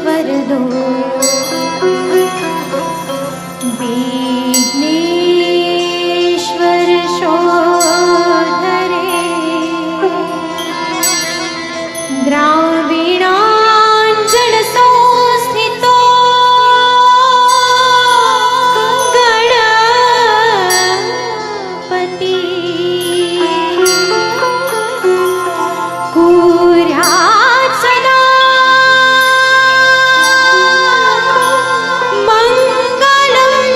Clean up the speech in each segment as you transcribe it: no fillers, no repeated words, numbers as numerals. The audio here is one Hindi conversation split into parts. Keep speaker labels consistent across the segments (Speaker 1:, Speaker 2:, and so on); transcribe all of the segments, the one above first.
Speaker 1: वर दो। विघ्नेश्वर शोधरे ग्रामीणाञ्चल संस्थितो गणपति कुर्यात् सदा मंगलम्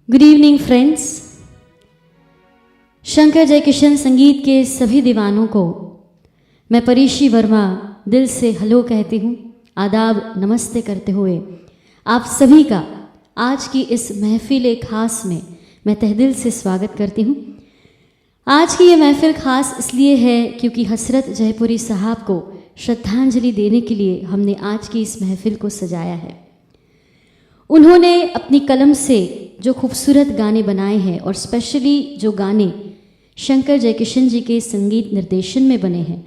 Speaker 2: good evening friends. Shankar Jaikishan संगीत के सभी दीवानों को मैं परीशी वर्मा दिल से हेलो कहती हूँ, आदाब नमस्ते करते हुए आप सभी का आज की इस महफिल खास में मैं तहदिल से स्वागत करती हूँ। आज की ये महफिल खास इसलिए है क्योंकि हसरत जयपुरी साहब को श्रद्धांजलि देने के लिए हमने आज की इस महफिल को सजाया है। उन्होंने अपनी कलम से जो खूबसूरत गाने बनाए हैं और स्पेशली जो गाने शंकर जयकिशन जी के संगीत निर्देशन में बने हैं,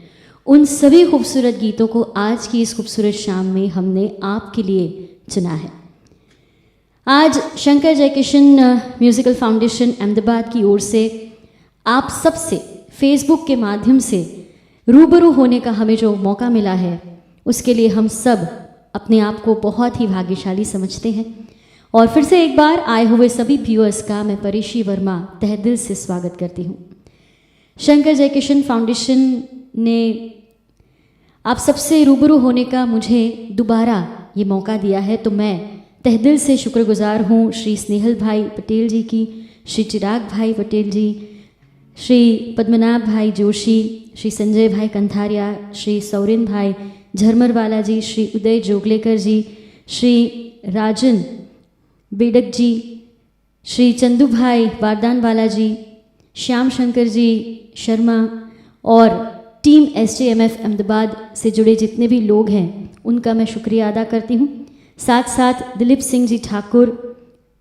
Speaker 2: उन सभी खूबसूरत गीतों को आज की इस खूबसूरत शाम में हमने आपके लिए चुना है। आज शंकर जयकिशन म्यूज़िकल फाउंडेशन अहमदाबाद की ओर से आप सबसे फेसबुक के माध्यम से रूबरू होने का हमें जो मौका मिला है, उसके लिए हम सब अपने आप को बहुत ही भाग्यशाली समझते हैं। और फिर से एक बार आए हुए सभी व्यूअर्स का मैं परीशी वर्मा तहे दिल से स्वागत करती हूँ। शंकर जयकिशन फाउंडेशन ने आप सबसे रूबरू होने का मुझे दोबारा ये मौका दिया है, तो मैं तहे दिल से शुक्रगुजार हूँ श्री स्नेहल भाई पटेल जी की, श्री चिराग भाई पटेल जी, श्री पद्मनाभ भाई जोशी, श्री संजय भाई कंथारिया, श्री सौरिन भाई झरमरवाला जी, श्री उदय जोगलेकर जी, श्री राजन बेडक जी, श्री चंदू भाई बारदानवाला जी, श्याम शंकर जी शर्मा और टीम SJMF अहमदाबाद से जुड़े जितने भी लोग हैं उनका मैं शुक्रिया अदा करती हूँ। साथ साथ दिलीप सिंह जी ठाकुर,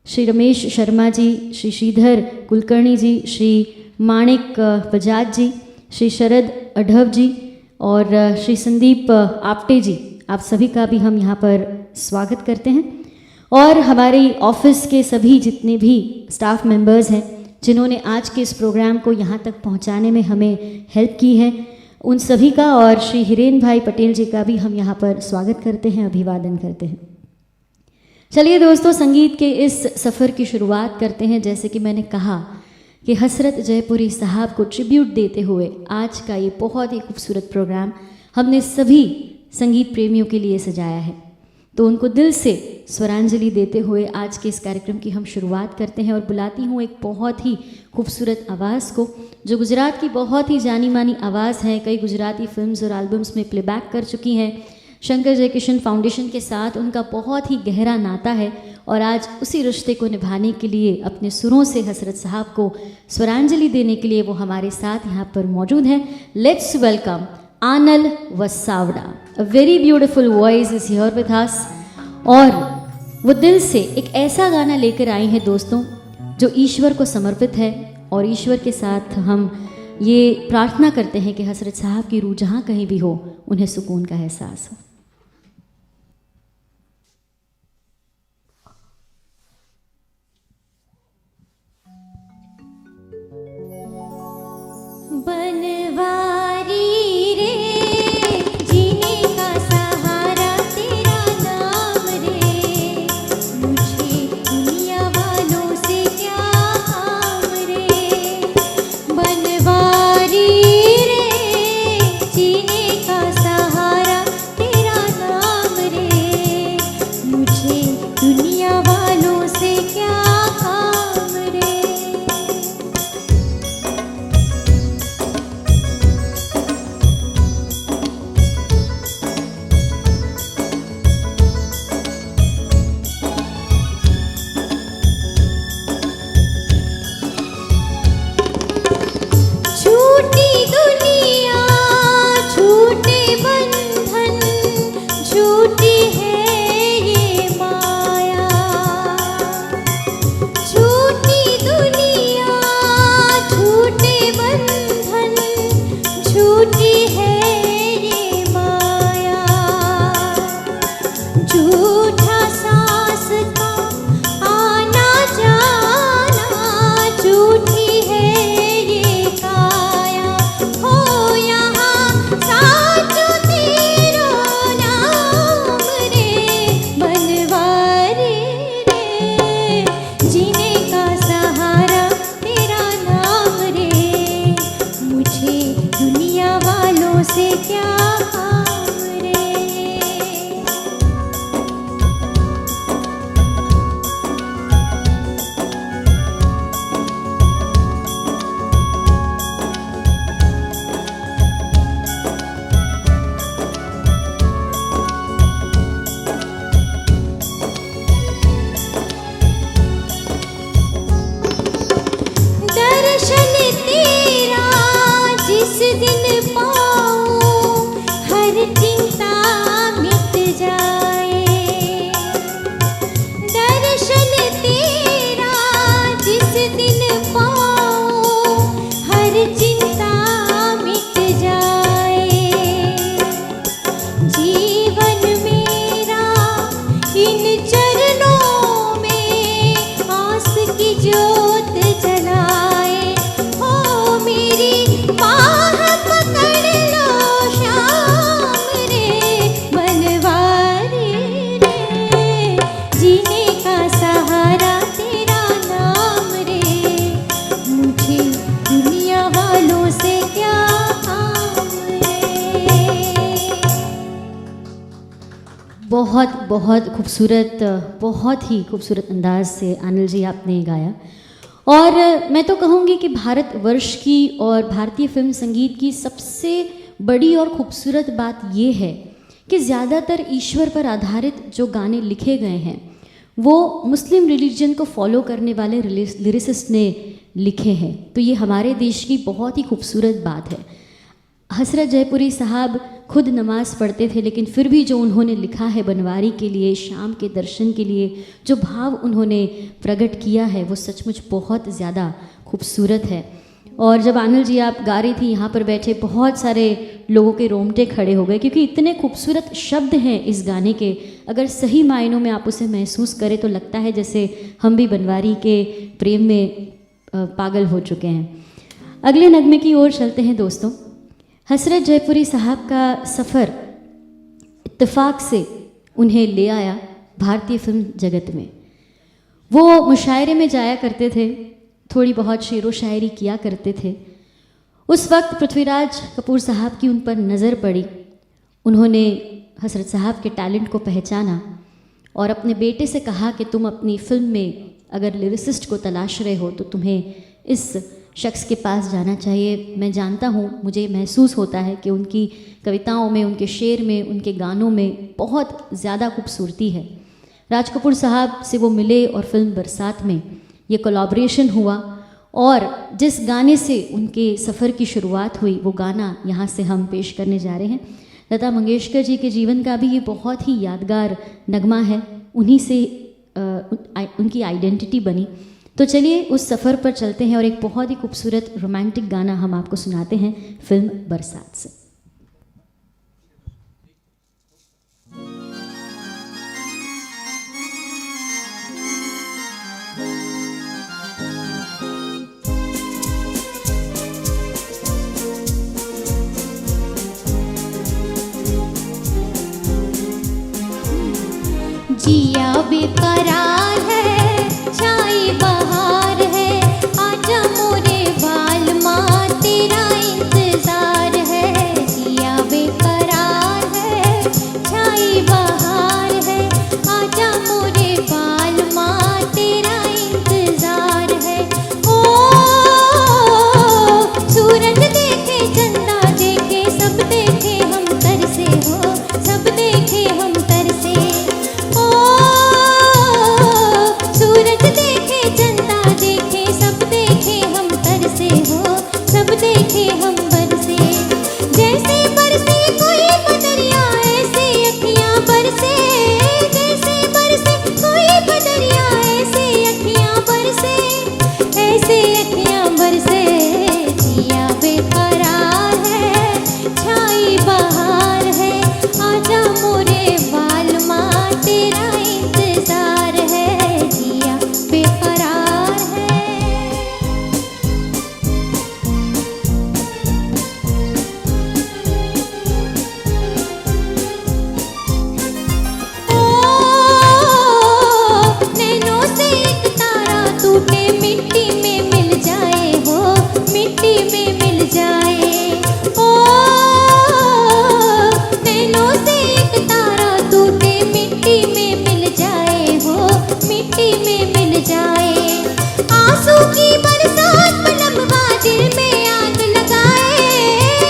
Speaker 2: श्री रमेश शर्मा जी, श्री श्रीधर कुलकर्णी जी, श्री माणिक बजाज जी, श्री शरद अढव जी और श्री संदीप आपटे जी, आप सभी का भी हम यहाँ पर स्वागत करते हैं। और हमारे ऑफिस के सभी जितने भी स्टाफ मेंबर्स हैं जिन्होंने आज के इस प्रोग्राम को यहाँ तक पहुँचाने में हमें हेल्प की है, उन सभी का और श्री हिरेन भाई पटेल जी का भी हम यहाँ पर स्वागत करते हैं, अभिवादन करते हैं। चलिए दोस्तों, संगीत के इस सफ़र की शुरुआत करते हैं। जैसे कि मैंने कहा कि हसरत जयपुरी साहब को ट्रिब्यूट देते हुए आज का ये बहुत ही खूबसूरत प्रोग्राम हमने सभी संगीत प्रेमियों के लिए सजाया है, तो उनको दिल से स्वरांजलि देते हुए आज के इस कार्यक्रम की हम शुरुआत करते हैं। और बुलाती हूँ एक बहुत ही खूबसूरत आवाज़ को, जो गुजरात की बहुत ही जानी मानी आवाज़ है, कई गुजराती फिल्म्स और एल्बम्स में प्लेबैक कर चुकी हैं। शंकर जयकिशन फाउंडेशन के साथ उनका बहुत ही गहरा नाता है और आज उसी रिश्ते को निभाने के लिए अपने सुरों से हसरत साहब को स्वरांजलि देने के लिए वो हमारे साथ यहाँ पर मौजूद हैं। लेट्स वेलकम आनल Vasavada. A very beautiful voice is here with us और वो दिल से एक ऐसा गाना लेकर आई हैं दोस्तों जो ईश्वर को समर्पित है और ईश्वर के साथ हम ये प्रार्थना करते हैं कि हसरत साहब की रूह जहाँ कहीं भी हो उन्हें सुकून का एहसास हो।
Speaker 1: बनवारी रे जीने का सहारा तेरा नाम रे, मुझे दुनिया वालों से क्या काम रे। बनवारी रे जीने का सहारा तेरा नाम रे, मुझे दुनिया वालों से क्या काम रे।
Speaker 2: बहुत बहुत खूबसूरत, बहुत ही खूबसूरत अंदाज से आनंद जी आपने गाया। और मैं तो कहूँगी कि भारतवर्ष की और भारतीय फिल्म संगीत की सबसे बड़ी और ख़ूबसूरत बात ये है कि ज़्यादातर ईश्वर पर आधारित जो गाने लिखे गए हैं वो मुस्लिम रिलीजन को फॉलो करने वाले लिरिसिस्ट ने लिखे हैं। तो ये हमारे देश की बहुत ही खूबसूरत बात है। हसरत जयपुरी साहब खुद नमाज़ पढ़ते थे, लेकिन फिर भी जो उन्होंने लिखा है बनवारी के लिए, शाम के दर्शन के लिए, जो भाव उन्होंने प्रकट किया है वो सचमुच बहुत ज़्यादा खूबसूरत है। और जब आनंद जी आप गा रही थी, यहाँ पर बैठे बहुत सारे लोगों के रोंगटे खड़े हो गए, क्योंकि इतने खूबसूरत शब्द हैं इस गाने के। अगर सही मायनों में आप उसे महसूस करें तो लगता है जैसे हम भी बनवारी के प्रेम में पागल हो चुके हैं। अगले नगमे की ओर चलते हैं दोस्तों। हसरत जयपुरी साहब का सफ़र इत्तेफाक से उन्हें ले आया भारतीय फिल्म जगत में। वो मुशायरे में जाया करते थे, थोड़ी बहुत शेरो शायरी किया करते थे। उस वक्त पृथ्वीराज कपूर साहब की उन पर नज़र पड़ी। उन्होंने हसरत साहब के टैलेंट को पहचाना और अपने बेटे से कहा कि तुम अपनी फिल्म में अगर लिरिसिस्ट को तलाश रहे हो तो तुम्हें इस शख्स के पास जाना चाहिए। मैं जानता हूँ, मुझे महसूस होता है कि उनकी कविताओं में, उनके शेर में, उनके गानों में बहुत ज़्यादा खूबसूरती है। राज कपूर साहब से वो मिले और फिल्म बरसात में ये कोलैबोरेशन हुआ और जिस गाने से उनके सफ़र की शुरुआत हुई वो गाना यहाँ से हम पेश करने जा रहे हैं। लता मंगेशकर जी के जीवन का भी ये बहुत ही यादगार नगमा है, उन्हीं से उनकी आइडेंटिटी बनी। तो चलिए उस सफ़र पर चलते हैं और एक बहुत ही खूबसूरत रोमांटिक गाना हम आपको सुनाते हैं फिल्म बरसात से।
Speaker 1: जिया बेकरार है, छाई बहार है, आजा मोरे बाल माँ तेरा इंतजार है। जिया बेकरार है, छाई बहार है, आजा मोरे बाल माँ तेरा इंतजार है। ओ सूरज देखे, चंदा देखे, सब देखे हम तरसे हो, सब देखे हम तरसे। सूरज देखे, चंदा देखे, सब देखे हम तरसे हो, सब देखे हम बरसे। जैसे बरसे कोई बदरिया ऐसे अखियाँ बरसे, जैसे बरसे कोई बदरिया ऐसे अखियाँ बरसे, ऐसे अखियाँ बरसे। जिया बेकरार है, छाई बहार है, आजा मोरे बाल माँ तेरा इंतजार है। जिया बेकरार है। नैनों से एक तारा टूटे, मिट्टी में मिल जाए हो, मिट्टी में मिल जाए। ओ नैनों से एक तारा टूटे, मिट्टी में मिल जाए हो, मिट्टी में मिल जाए। आंसू की बरसात पलम्बा दिल में आग लगाए,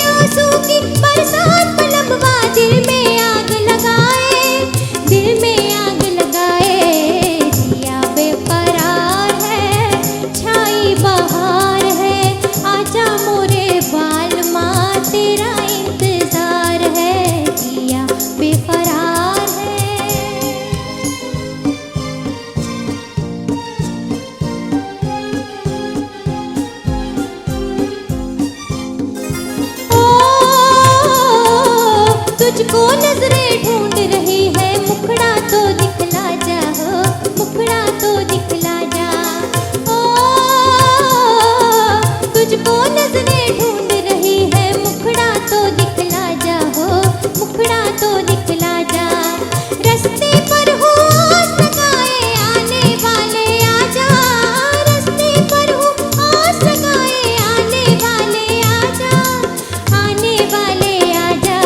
Speaker 1: आंसू की बरसात पलम्बा दिल में आग लगाए, दिल में आग लगाए। जिया बेकरार है, छाई बहार है, आजा मोरे बाल माँ तेरा इंतजार है। जिया बेकरार है। तुझको नजरें ढूंढ रही है, मुखड़ा तो दिखला जा हो, मुखड़ा तो दिखला जा। ओ तुझको नजरें ढूंढ रही है, मुखड़ा तो दिखला जा हो, मुखड़ा तो दिखला जा। रस्ते पर हो आस लगाए, आने वाले आजा, रस्ते पर हो आस लगाए, आने वाले आजा, आने वाले आजा।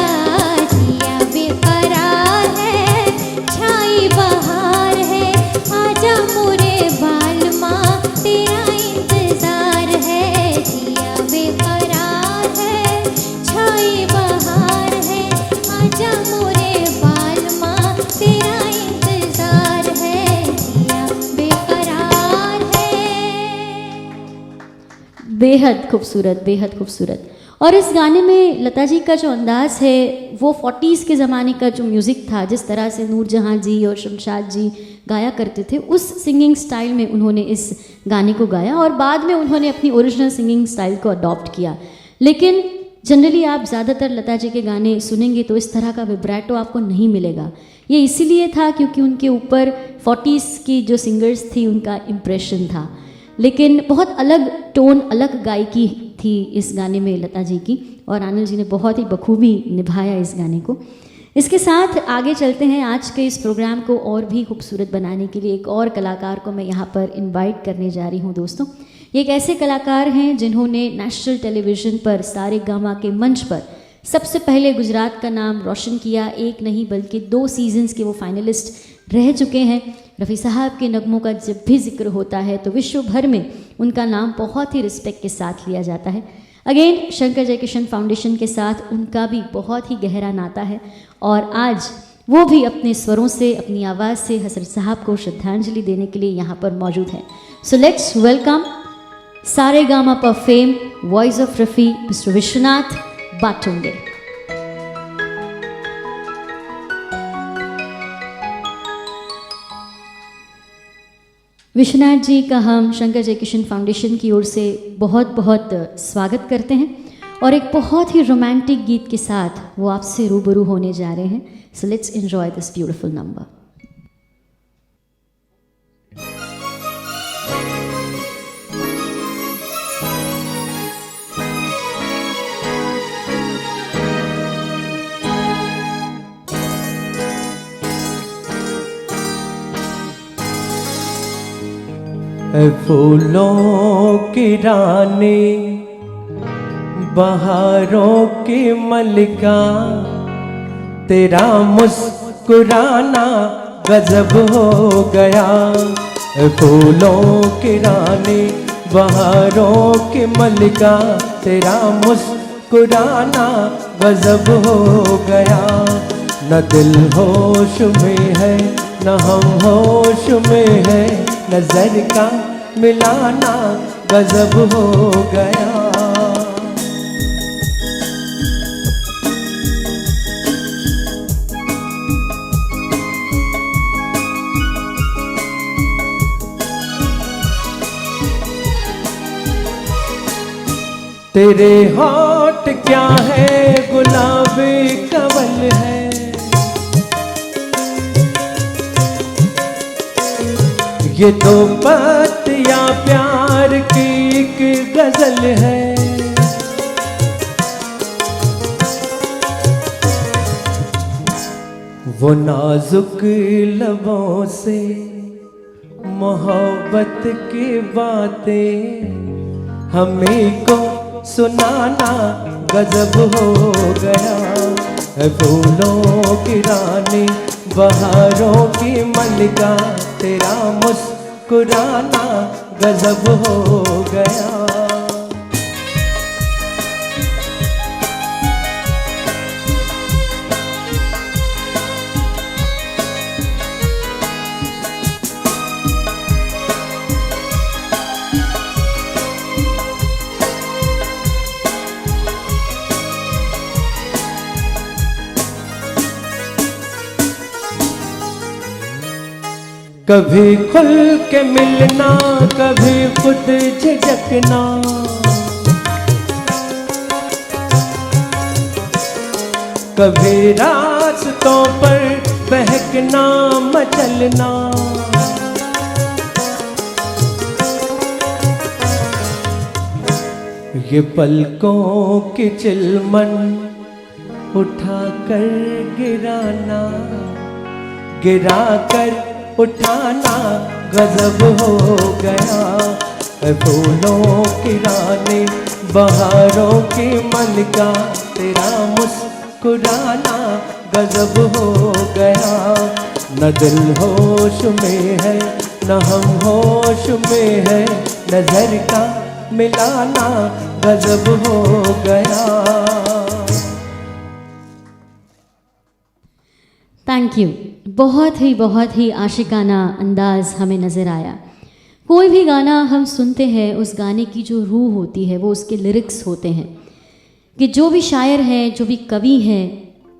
Speaker 1: जिया बेकरार है,
Speaker 2: बेहद खूबसूरत, बेहद खूबसूरत। और इस गाने में लता जी का जो अंदाज़ है वो 40s के ज़माने का जो म्यूज़िक था, जिस तरह से नूरजहां जी और शमशाद जी गाया करते थे, उस सिंगिंग स्टाइल में उन्होंने इस गाने को गाया और बाद में उन्होंने अपनी ओरिजिनल सिंगिंग स्टाइल को अडॉप्ट किया। लेकिन जनरली आप ज़्यादातर लता जी के गाने सुनेंगे तो इस तरह का विब्रेटो आपको नहीं मिलेगा। ये इसीलिए था क्योंकि उनके ऊपर 40s की जो सिंगर्स थी उनका इम्प्रेशन था, लेकिन बहुत अलग टोन, अलग गायकी थी इस गाने में लता जी की, और आनंद जी ने बहुत ही बखूबी निभाया इस गाने को। इसके साथ आगे चलते हैं। आज के इस प्रोग्राम को और भी खूबसूरत बनाने के लिए एक और कलाकार को मैं यहाँ पर इनवाइट करने जा रही हूँ दोस्तों। ये एक ऐसे कलाकार हैं जिन्होंने नेशनल टेलीविज़न पर सारेगामा के मंच पर सबसे पहले गुजरात का नाम रोशन किया। एक नहीं बल्कि 2 सीजन्स के वो फाइनलिस्ट रह चुके हैं। रफ़ी साहब के नगमों का जब भी जिक्र होता है तो विश्व भर में उनका नाम बहुत ही रिस्पेक्ट के साथ लिया जाता है। अगेन शंकर जयकिशन फाउंडेशन के साथ उनका भी बहुत ही गहरा नाता है और आज वो भी अपने स्वरों से, अपनी आवाज़ से हसरत साहब को श्रद्धांजलि देने के लिए यहाँ पर मौजूद हैं। सो लेट्स वेलकम सारेगामा पर fame voice of Rafi mister Vishwanath Batunge. Vishwanath ji का हम शंकर जयकिशन फाउंडेशन की ओर से बहुत बहुत स्वागत करते हैं और एक बहुत ही रोमांटिक गीत के साथ वो आपसे रूबरू होने जा रहे हैं। So let's enjoy this beautiful number.
Speaker 3: फूलों की रानी, बहारों की मलिका, तेरा मुस्कुराना गजब हो गया। फूलों की रानी, बहारों की मलिका, तेरा मुस्कुराना गजब हो गया। न दिल होश में है न हम होश में है, नजर का मिलाना गजब हो गया। तेरे होठ क्या है गुलाबी कवल है, ये तो पत्तियां प्यार की एक गजल है। वो नाजुक लबों से मोहब्बत की बातें हमें को सुनाना गजब हो गया। फूलों की रानी, बहारों की मलिका, तेरा मुस्कुराना गजब हो गया। कभी खुल के मिलना, कभी खुद झिझकना, कभी रास्तों पर बहकना मचलना। ये पलकों की चिलमन उठा कर गिराना, गिरा कर उठाना गजब हो गया। फूलों की रानी, बहारों की मलिका, तेरा मुस्कुराना गजब हो गया। न दिल होश में है न हम होश में है, नजर का मिलाना गजब हो गया।
Speaker 2: Thank you. बहुत ही आशिकाना अंदाज हमें नज़र आया। कोई भी गाना हम सुनते हैं, उस गाने की जो रूह होती है वो उसके लिरिक्स होते हैं। कि जो भी शायर हैं, जो भी कवि हैं,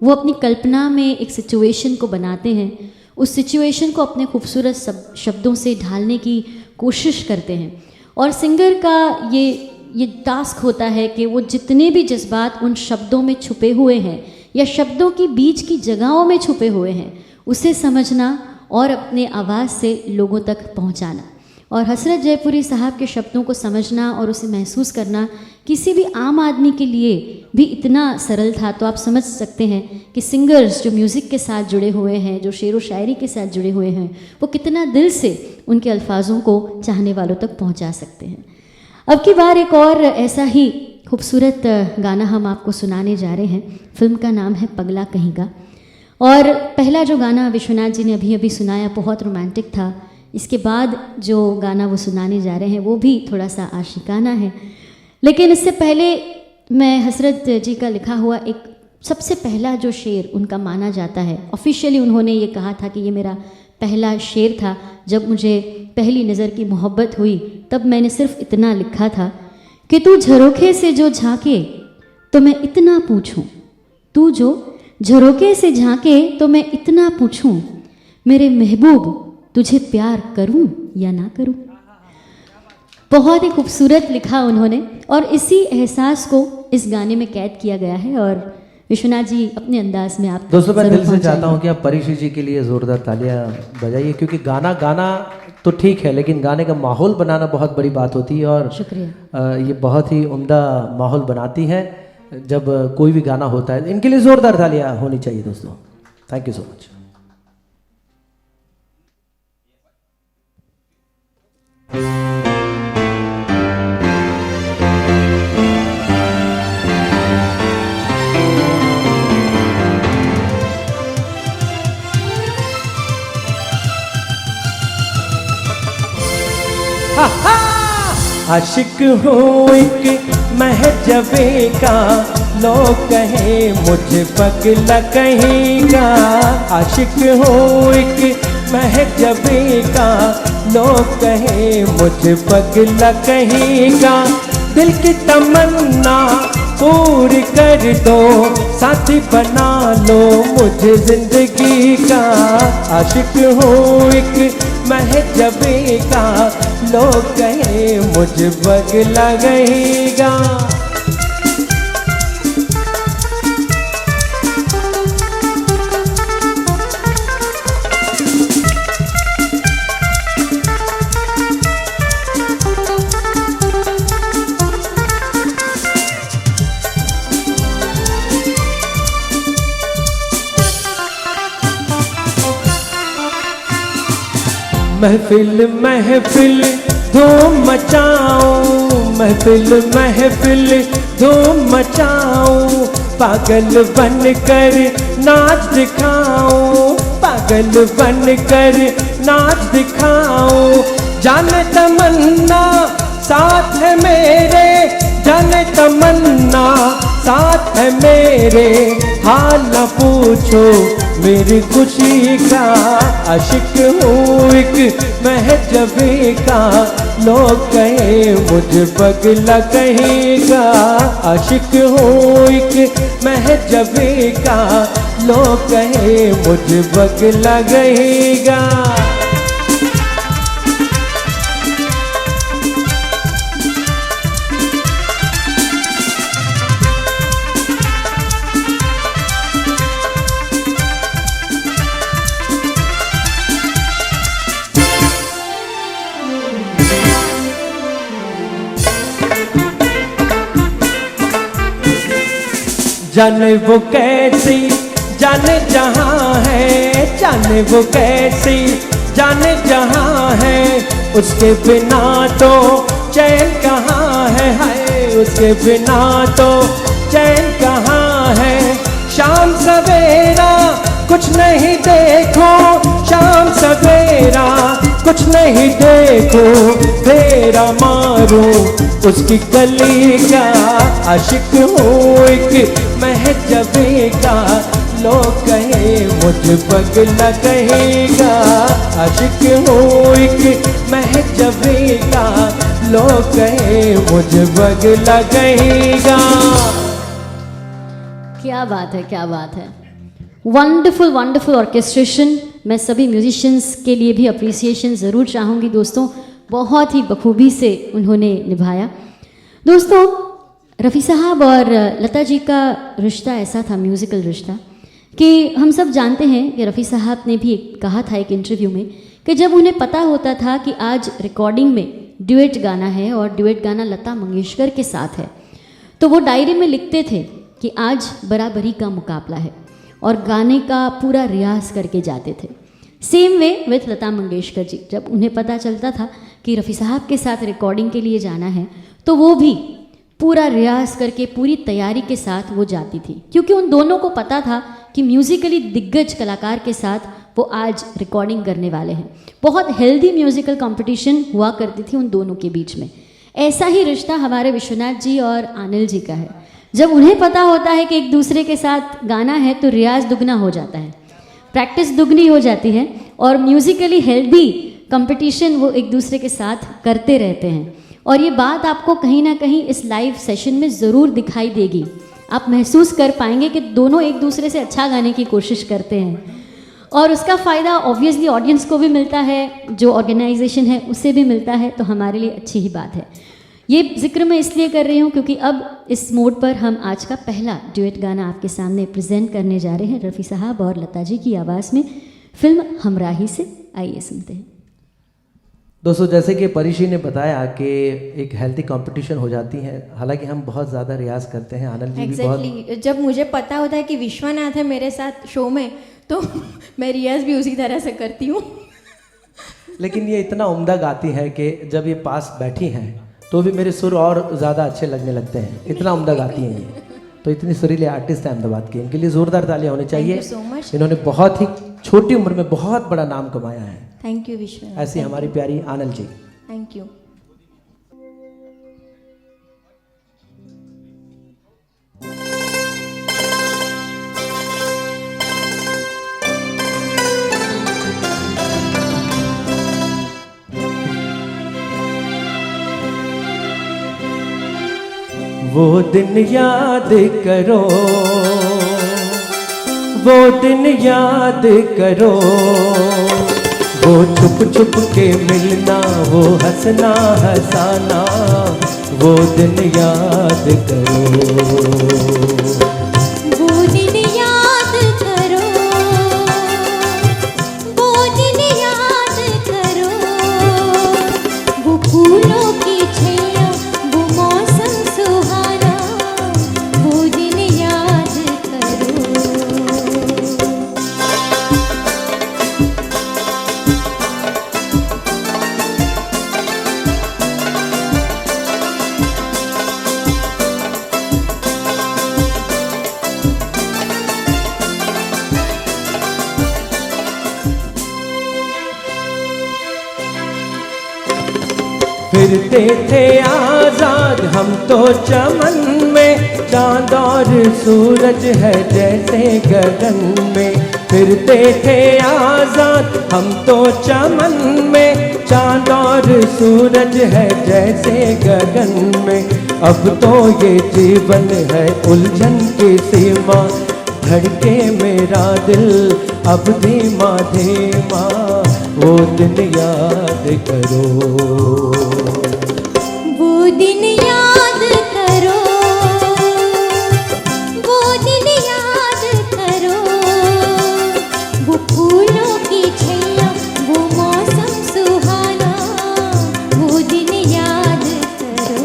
Speaker 2: वो अपनी कल्पना में एक सिचुएशन को बनाते हैं, उस सिचुएशन को अपने खूबसूरत शब्दों से ढालने की कोशिश करते हैं। और सिंगर का ये टास्क होता है कि वो जितने भी जज्बात उन शब्दों में छुपे हुए हैं या शब्दों की बीच की जगहों में छुपे हुए हैं, उसे समझना और अपने आवाज़ से लोगों तक पहुंचाना। और हसरत जयपुरी साहब के शब्दों को समझना और उसे महसूस करना किसी भी आम आदमी के लिए भी इतना सरल था। तो आप समझ सकते हैं कि सिंगर्स जो म्यूज़िक के साथ जुड़े हुए हैं, जो शेर व शायरी के साथ जुड़े हुए हैं, वो कितना दिल से उनके अल्फाजों को चाहने वालों तक पहुंचा सकते हैं। अब की बार एक और ऐसा ही खूबसूरत गाना हम आपको सुनाने जा रहे हैं। फिल्म का नाम है पगला कहीं का। और पहला जो गाना विश्वनाथ जी ने अभी अभी सुनाया बहुत रोमांटिक था। इसके बाद जो गाना वो सुनाने जा रहे हैं वो भी थोड़ा सा आशिकाना है। लेकिन इससे पहले मैं हसरत जी का लिखा हुआ एक सबसे पहला जो शेर उनका माना जाता है, ऑफिशियली उन्होंने ये कहा था कि ये मेरा पहला शेर था। जब मुझे पहली नज़र की मोहब्बत हुई तब मैंने सिर्फ इतना लिखा था कि तू झरोखे से जो झांके तो मैं इतना पूछूं, तू जो झरोखे से झांके तो मैं इतना पूछूं, मेरे महबूब तुझे प्यार करूं या ना करूं। बहुत ही खूबसूरत लिखा उन्होंने और इसी एहसास को इस गाने में कैद किया गया है। और विश्वनाथ जी अपने अंदाज में आप
Speaker 3: दोस्तों, मैं दिल से चाहता हूं कि आप परीक्षी जी के लिए जोरदार तालियां बजाइए, क्योंकि गाना तो ठीक है लेकिन गाने का माहौल बनाना बहुत बड़ी बात होती है। और
Speaker 2: शुक्रिया।
Speaker 3: ये बहुत ही उम्दा माहौल बनाती है जब कोई भी गाना होता है। इनके लिए जोरदार तालियां होनी चाहिए दोस्तों। Thank you so much. आशिक हूँ एक महजबे का, लोग कहे मुझे पगला कहेगा। आशिक हूँ एक महजबे का, लोग कहे मुझे पगला कहेगा। दिल की तमन्ना पूरी कर दो, साथी बना लो मुझे जिंदगी का। आशिक हूँ एक महजबे का, लोग कहे मुझे पगला कहेगा। महफिल महफिल धूम मचाऊं, महफिल महफिल धूम मचाऊं, पागल बनकर नाच दिखाऊं, पागल बनकर नाच दिखाऊं। जाने तमन्ना साथ है मेरे, जाने तमन्ना साथ है मेरे, हाल न पूछो मेरी खुशी का। आशिक हूँ एक महजबे का, लोग कहे मुझे पगला कहेगा। आशिक हूँ एक महजबे का, लोग कहे मुझे पगला कहेगा। जाने वो कैसी जाने जहाँ है, जाने वो कैसी जाने जहाँ है, उसके बिना तो चैन कहाँ है, हाय उसके बिना तो चैन कहाँ है। शाम सवेरा कुछ नहीं देखो, शाम सवेरा कुछ नहीं देखो, फेरा मारूं उसकी गली का। आशिक हूँ एक महजबे का, लोग कहे मुझ पगला कहेगा, आशिक हूँ एक महजबी का, लोग कहे मुझ पगला कहेगा।
Speaker 2: क्या बात है, क्या बात है। Wonderful wonderful orchestration. मैं सभी म्यूजिशियंस के लिए भी अप्रिसिएशन ज़रूर चाहूँगी दोस्तों, बहुत ही बखूबी से उन्होंने निभाया। दोस्तों, रफ़ी साहब और लता जी का रिश्ता ऐसा था, म्यूज़िकल रिश्ता, कि हम सब जानते हैं कि रफ़ी साहब ने भी कहा था एक इंटरव्यू में कि जब उन्हें पता होता था कि आज रिकॉर्डिंग में ड्यूएट गाना है और ड्यूएट गाना लता मंगेशकर के साथ है, तो वो डायरी में लिखते थे कि आज बराबरी का मुकाबला है और गाने का पूरा रियाज करके जाते थे। Same way with Lata Mangeshkar ji, जब उन्हें पता चलता था कि रफ़ी साहब के साथ रिकॉर्डिंग के लिए जाना है तो वो भी पूरा रियाज करके पूरी तैयारी के साथ वो जाती थी, क्योंकि उन दोनों को पता था कि म्यूज़िकली दिग्गज कलाकार के साथ वो आज रिकॉर्डिंग करने वाले हैं। बहुत हेल्दी म्यूज़िकल कंपटीशन हुआ करती थी उन दोनों के बीच में। ऐसा ही रिश्ता हमारे विश्वनाथ जी और आनिल जी का है। जब उन्हें पता होता है कि एक दूसरे के साथ गाना है तो रियाज दुगना हो जाता है, प्रैक्टिस दुगनी हो जाती है और म्यूज़िकली हेल्दी कंपटीशन वो एक दूसरे के साथ करते रहते हैं। और ये बात आपको कहीं ना कहीं इस लाइव सेशन में ज़रूर दिखाई देगी। आप महसूस कर पाएंगे कि दोनों एक दूसरे से अच्छा गाने की कोशिश करते हैं और उसका फ़ायदा ऑब्वियसली ऑडियंस को भी मिलता है, जो ऑर्गेनाइजेशन है उसे भी मिलता है, तो हमारे लिए अच्छी ही बात है। ये जिक्र मैं इसलिए कर रही हूँ क्योंकि अब इस मोड पर हम आज का पहला ड्यूएट गाना आपके सामने प्रेजेंट करने जा रहे हैं रफ़ी साहब और लता जी की आवाज़ में, फिल्म हमराही से। आइए सुनते हैं।
Speaker 3: दोस्तों, जैसे कि परिशी ने बताया कि एक हेल्थी कंपटीशन हो जाती है, हालांकि हम बहुत ज़्यादा रियाज करते हैं। आनंद जी भी बहुत।
Speaker 4: जब मुझे पता होता है कि विश्वनाथ है मेरे साथ शो में तो मैं रियाज भी उसी तरह से करती हूँ।
Speaker 3: लेकिन ये इतना उम्दा गाती है कि जब ये पास बैठी हैं तो भी मेरे सुर और ज़्यादा अच्छे लगने लगते हैं, इतना उम्दा गाती हैं ये। तो इतनी सुरीले आर्टिस्ट हैं अहमदाबाद के, इनके लिए ज़ोरदार तालियां होनी चाहिए।
Speaker 4: Thank you so much.
Speaker 3: इन्होंने बहुत ही छोटी उम्र में बहुत बड़ा नाम कमाया है।
Speaker 4: Thank you Vishwanath.
Speaker 3: ऐसी हमारी प्यारी आनंद जी।
Speaker 4: Thank you.
Speaker 3: वो दिन याद करो, वो दिन याद करो, वो छुप छुप के मिलना, वो हंसना हंसाना, वो दिन याद करो।
Speaker 1: वो दिन याद करो, वो दिन याद करो, वो फूलों की छैया, वो मौसम सुहाना, वो दिन याद करो।
Speaker 3: फिरते थे आजाद हम तो चमन में, चांद और सूरज है जैसे गगन में। फिरते थे आजाद हम तो चमन में, चांद और सूरज है जैसे गगन में। अब तो ये जीवन है उलझन की सीमा, धड़के मेरा दिल अब धीमा धीमा, वो दिन याद करो।
Speaker 1: वो दिन याद करो, वो दिन याद करो, वो फूलों की छैया, वो मौसम सुहाना, वो दिन याद करो।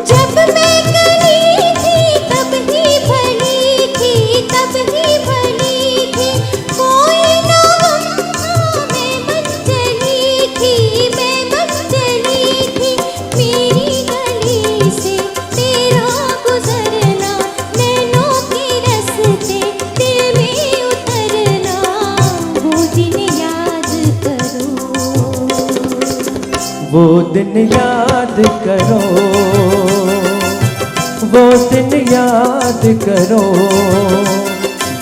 Speaker 1: जब मैं कली थी तब ही भली थी, तब ही भली थी, कोई ना गम था, मैं बस चली थी, मैं बस चली थी।
Speaker 3: वो दिन याद करो, वो दिन याद करो,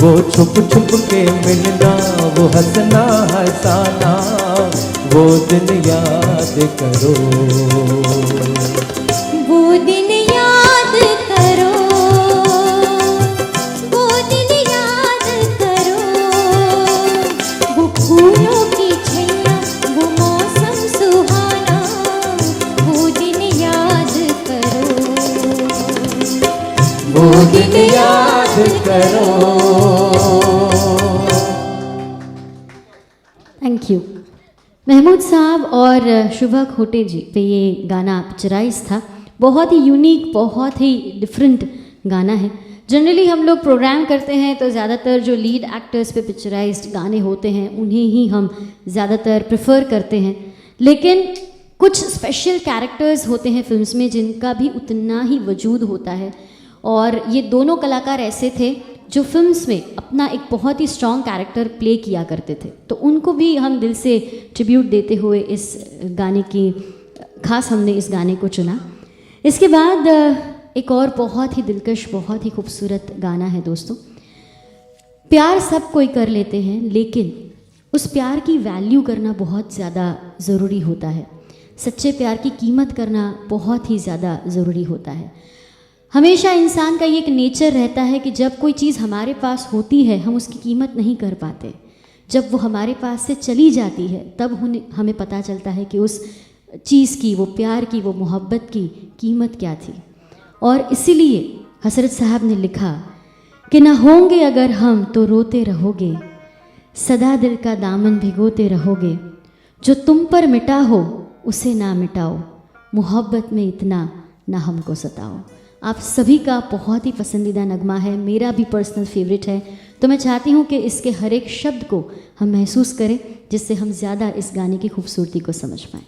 Speaker 3: वो छुप छुप के मिलना, वो हंसना हंसाना, वो दिन याद करो,
Speaker 1: वो दिन याद करो, वो दिन याद करो, वो फूलों की छैया, वो मौसम सुहाना, वो दिन याद करो,
Speaker 3: वो दिन याद करो।
Speaker 2: थैंक यू महमूद साहब और शुभा खोटे जी पे ये गाना पिक्चराइज था। बहुत ही यूनिक, बहुत ही डिफरेंट गाना है। जनरली हम लोग प्रोग्राम करते हैं तो ज़्यादातर जो लीड एक्टर्स पे पिक्चराइज्ड गाने होते हैं उन्हें ही हम ज़्यादातर प्रेफर करते हैं, लेकिन कुछ स्पेशल कैरेक्टर्स होते हैं फिल्म्स में जिनका भी उतना ही वजूद होता है। और ये दोनों कलाकार ऐसे थे जो फिल्म्स में अपना एक बहुत ही स्ट्रॉन्ग कैरेक्टर प्ले किया करते थे, तो उनको भी हम दिल से ट्रिब्यूट देते हुए इस गाने की खास हमने इस गाने को चुना। इसके बाद एक और बहुत ही दिलकश, बहुत ही खूबसूरत गाना है दोस्तों। प्यार सब कोई कर लेते हैं, लेकिन उस प्यार की वैल्यू करना बहुत ज़्यादा ज़रूरी होता है। सच्चे प्यार की कीमत करना बहुत ही ज़्यादा ज़रूरी होता है। हमेशा इंसान का ये एक नेचर रहता है कि जब कोई चीज़ हमारे पास होती है हम उसकी कीमत नहीं कर पाते, जब वो हमारे पास से चली जाती है तब हमें पता चलता है कि उस चीज़ की, वो प्यार की, वो मोहब्बत की कीमत क्या थी। और इसीलिए हसरत साहब ने लिखा कि ना होंगे अगर हम तो रोते रहोगे, सदा दिल का दामन भिगोते रहोगे, जो तुम पर मिटा हो उसे ना मिटाओ, मोहब्बत में इतना ना हमको सताओ। आप सभी का बहुत ही पसंदीदा नगमा है, मेरा भी पर्सनल फेवरेट है, तो मैं चाहती हूँ कि इसके हर एक शब्द को हम महसूस करें जिससे हम ज़्यादा इस गाने की खूबसूरती को समझ पाएँ।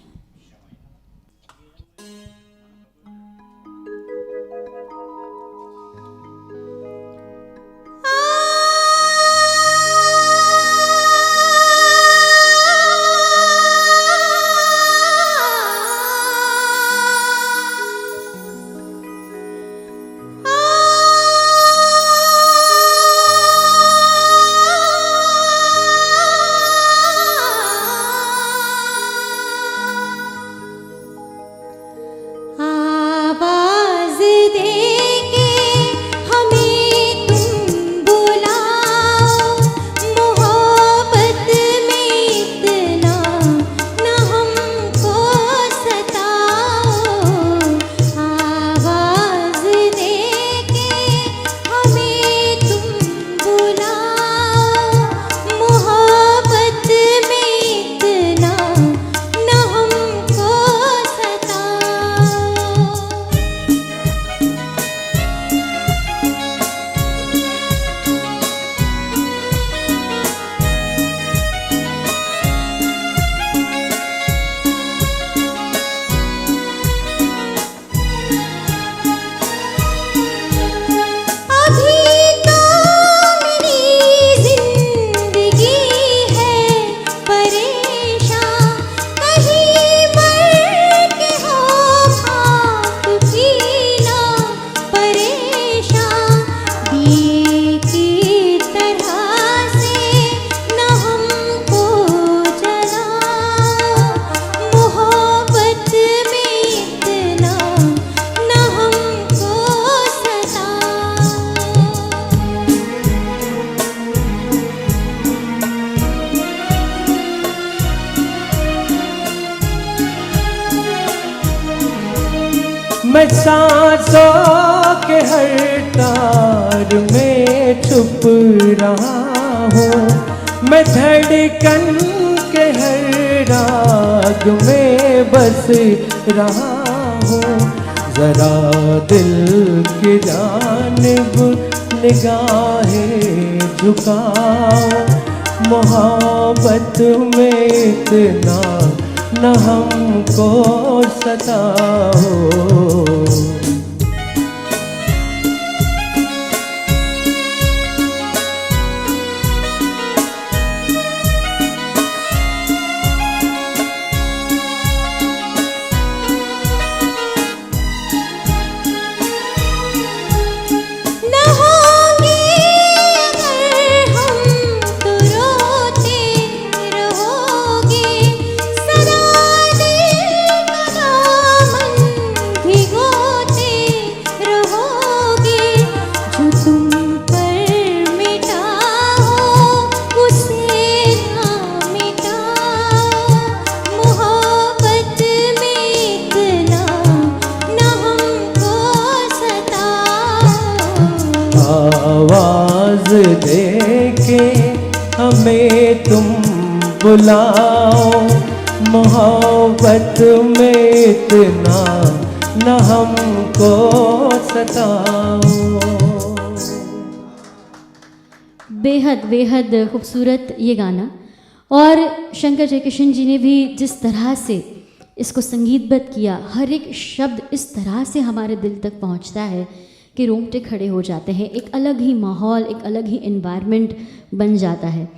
Speaker 3: मैं सांसों के हर तार में छुप रहा हूँ, मैं धड़कन के हर राग में बस रहा हूँ। जरा दिल की जानिब निगाहें झुकाओ, मोहब्बत में इतना न हमको सताओ। दे के हमें तुम बुलाओ, मोहब्बत में इतना न हमको सताओ।
Speaker 2: बेहद बेहद खूबसूरत ये गाना, और शंकर जयकिशन जी ने भी जिस तरह से इसको संगीतबद्ध किया, हर एक शब्द इस तरह से हमारे दिल तक पहुंचता है कि रोंगटे खड़े हो जाते हैं। एक अलग ही माहौल, एक अलग ही एनवायरनमेंट बन जाता है।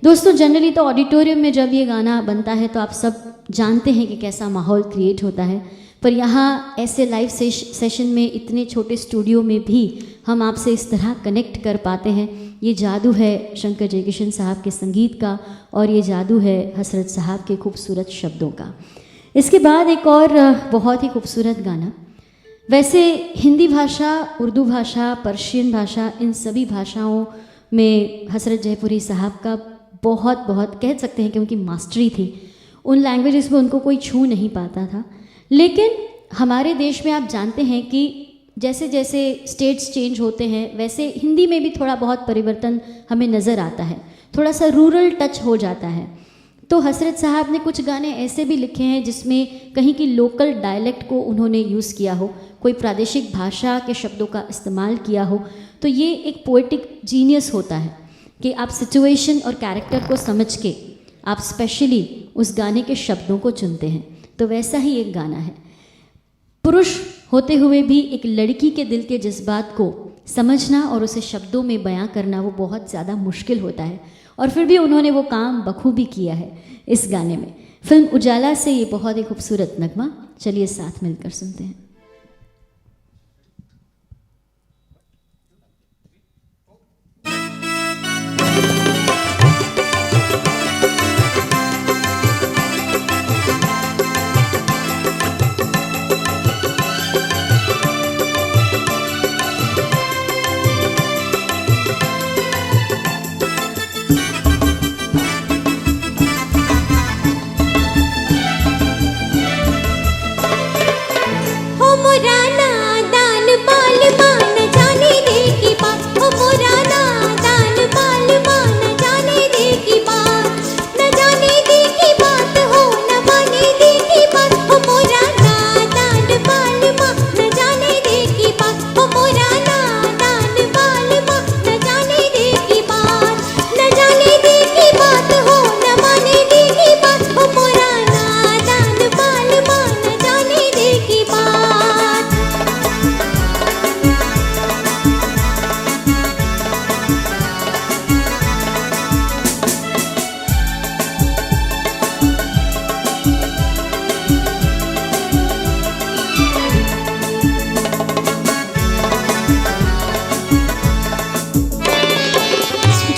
Speaker 2: दोस्तों, जनरली तो ऑडिटोरियम में जब ये गाना बनता है तो आप सब जानते हैं कि कैसा माहौल क्रिएट होता है, पर यहाँ ऐसे लाइव सेशन में, इतने छोटे स्टूडियो में भी हम आपसे इस तरह कनेक्ट कर पाते हैं। ये जादू है शंकर जयकिशन साहब के संगीत का, और ये जादू है हसरत साहब के खूबसूरत शब्दों का। इसके बाद एक और बहुत ही खूबसूरत गाना। वैसे हिंदी भाषा, उर्दू भाषा, पर्शियन भाषा, इन सभी भाषाओं में हसरत जयपुरी साहब का बहुत कह सकते हैं कि उनकी मास्टरी थी। उन लैंग्वेजेस में उनको कोई छू नहीं पाता था। लेकिन हमारे देश में आप जानते हैं कि जैसे जैसे स्टेट्स चेंज होते हैं, वैसे हिंदी में भी थोड़ा बहुत परिवर्तन हमें नज़र आता है, थोड़ा सा रूरल टच हो जाता है। तो हसरत साहब ने कुछ गाने ऐसे भी लिखे हैं जिसमें कहीं की लोकल डायलेक्ट को उन्होंने यूज़ किया हो, कोई प्रादेशिक भाषा के शब्दों का इस्तेमाल किया हो। तो ये एक पोएटिक जीनियस होता है कि आप सिचुएशन और कैरेक्टर को समझ के आप स्पेशली उस गाने के शब्दों को चुनते हैं। तो वैसा ही एक गाना है। पुरुष होते हुए भी एक लड़की के दिल के जज्बात को समझना और उसे शब्दों में बयां करना वो बहुत ज़्यादा मुश्किल होता है, और फिर भी उन्होंने वो काम बखूबी किया है इस गाने में। फिल्म उजाला से ये बहुत ही खूबसूरत नगमा, चलिए साथ मिलकर सुनते हैं।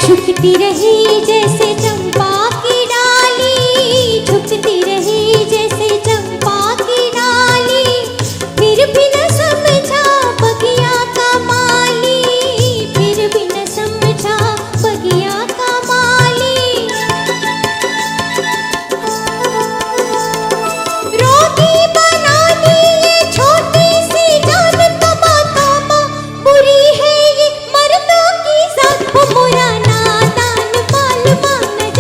Speaker 1: झुकती रही जैसे चंपा की डाली, झुकती रही जैसे चंपा की डाली, फिर भी न समझा बगिया का माली, फिर भी न समझा बगिया का माली। रोगी बना दी ये छोटी सी जान, तमा तमा बुरी है ये मर्दों की जात। वो मोरा नादान बाल मान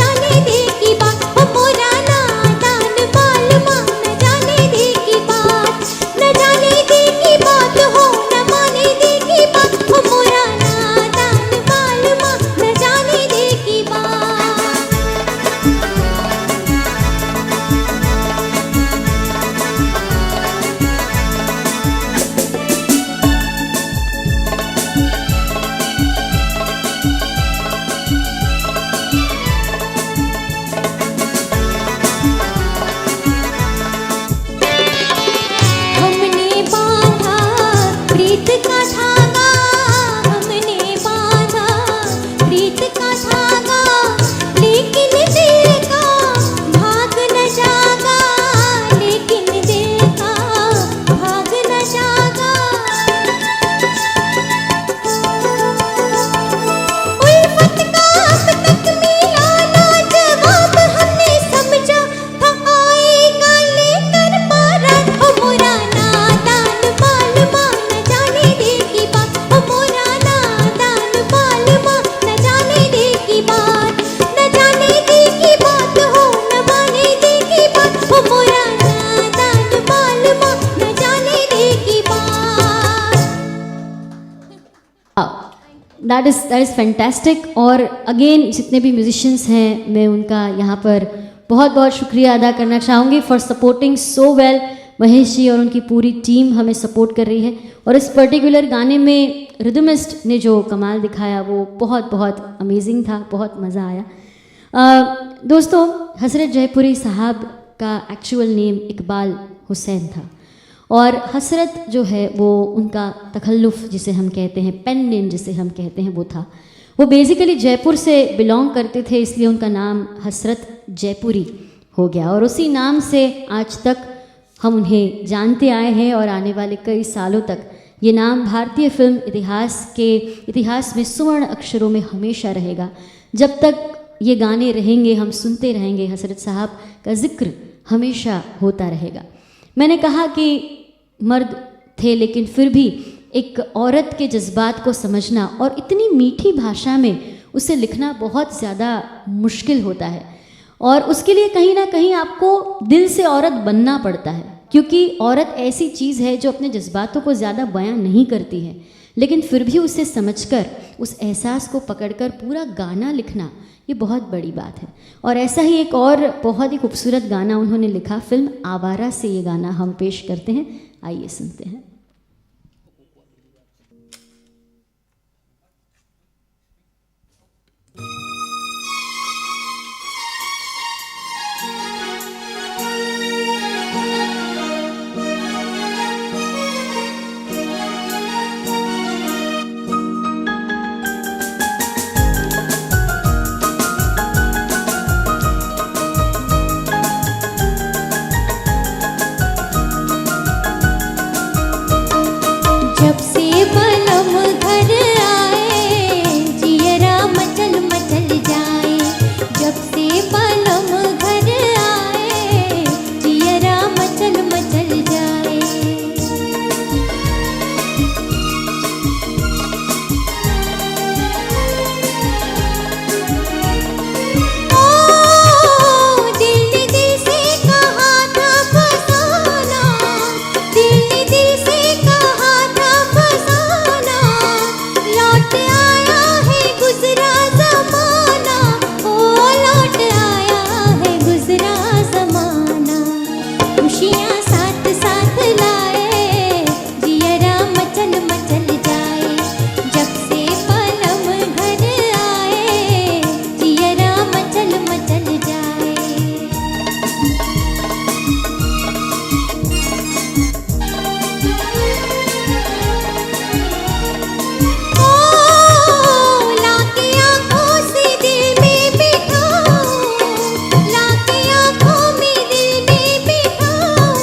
Speaker 2: दैट इज़ फैंटास्टिक। और अगेन जितने भी म्यूजिशियंस हैं मैं उनका यहाँ पर बहुत बहुत शुक्रिया अदा करना चाहूँगी for supporting so well. Mahesh ji और उनकी पूरी टीम हमें सपोर्ट कर रही है और इस पर्टिकुलर गाने में रिदमिस्ट ने जो कमाल दिखाया वो बहुत बहुत अमेजिंग था, बहुत मज़ा आया। दोस्तों, हसरत जयपुरी साहब का एक्चुअल नेम इकबाल हुसैन था और हसरत जो है वो उनका तखल्लुफ़ जिसे हम कहते हैं, पेन नेम जिसे हम कहते हैं, वो था। वो बेसिकली जयपुर से बिलोंग करते थे, इसलिए उनका नाम हसरत जयपुरी हो गया और उसी नाम से आज तक हम उन्हें जानते आए हैं और आने वाले कई सालों तक ये नाम भारतीय फिल्म इतिहास में सुवर्ण अक्षरों में हमेशा रहेगा। जब तक ये गाने रहेंगे हम सुनते रहेंगे, हसरत साहब का जिक्र हमेशा होता रहेगा। मैंने कहा कि मर्द थे लेकिन फिर भी एक औरत के जज्बात को समझना और इतनी मीठी भाषा में उसे लिखना बहुत ज़्यादा मुश्किल होता है और उसके लिए कहीं ना कहीं आपको दिल से औरत बनना पड़ता है, क्योंकि औरत ऐसी चीज़ है जो अपने जज्बातों को ज़्यादा बयां नहीं करती है, लेकिन फिर भी उसे समझकर उस एहसास को पकड़कर पूरा गाना लिखना ये बहुत बड़ी बात है। और ऐसा ही एक और बहुत ही खूबसूरत गाना उन्होंने लिखा, फिल्म आवारा से ये गाना हम पेश करते हैं, आइए सुनते हैं।
Speaker 1: जब से बलम घर आए जियरा मचल मचल जाए, जब से बलम घर आए जियरा मचल मचल जाए। ओ दिल ने दिल से कहा था फसाना, दिल ने दिल से कहा था फसाना, लौट आया है गुजरा ज़माना, ओ लौट आया है गुजरा ज़माना। खुशियाँ साथ साथ लाए जियरा मचल मचल जाए, जब से पलम घर आए जियरा मचल मचल जाए। ओ लाके आँखों से दिल में बिठाऊं, लाके आँखों में दिल में बिठाऊं,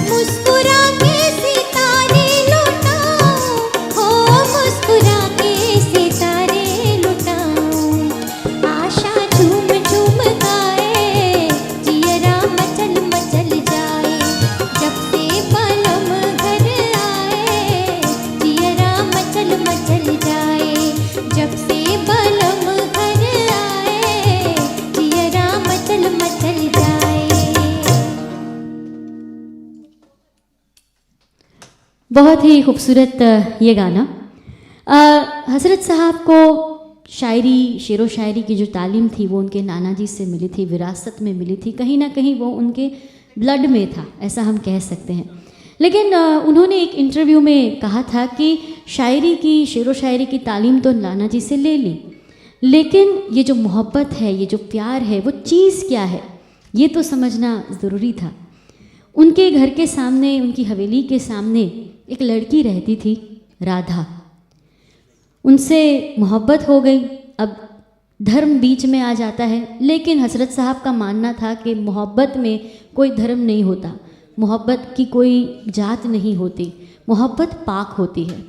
Speaker 1: मुस्कुरा के सितारे लुटाऊं, हो मुस्कुरा के सितारे लुटाऊं। आशा झूम झूम गाए जियरा मचल मचल जाए, जब से पलम घर आए जियरा मचल मचल जाए, जब से बलम घर आए जियरा मचल मचल जाए।
Speaker 2: बहुत ही खूबसूरत ये गाना। हसरत साहब को शायरी, शेरो शायरी की जो तालीम थी वो उनके नाना जी से मिली थी, विरासत में मिली थी, कहीं ना कहीं वो उनके ब्लड में था, ऐसा हम कह सकते हैं। लेकिन उन्होंने एक इंटरव्यू में कहा था कि शायरी की, शेरो शायरी की तालीम तो नाना जी से ले ली, लेकिन ये जो मोहब्बत है, ये जो प्यार है, वो चीज़ क्या है ये तो समझना ज़रूरी था। उनके घर के सामने, उनकी हवेली के सामने एक लड़की रहती थी, राधा। उनसे मोहब्बत हो गई। अब धर्म बीच में आ जाता है, लेकिन हसरत साहब का मानना था कि मोहब्बत में कोई धर्म नहीं होता, मोहब्बत की कोई जात नहीं होती, मोहब्बत पाक होती है।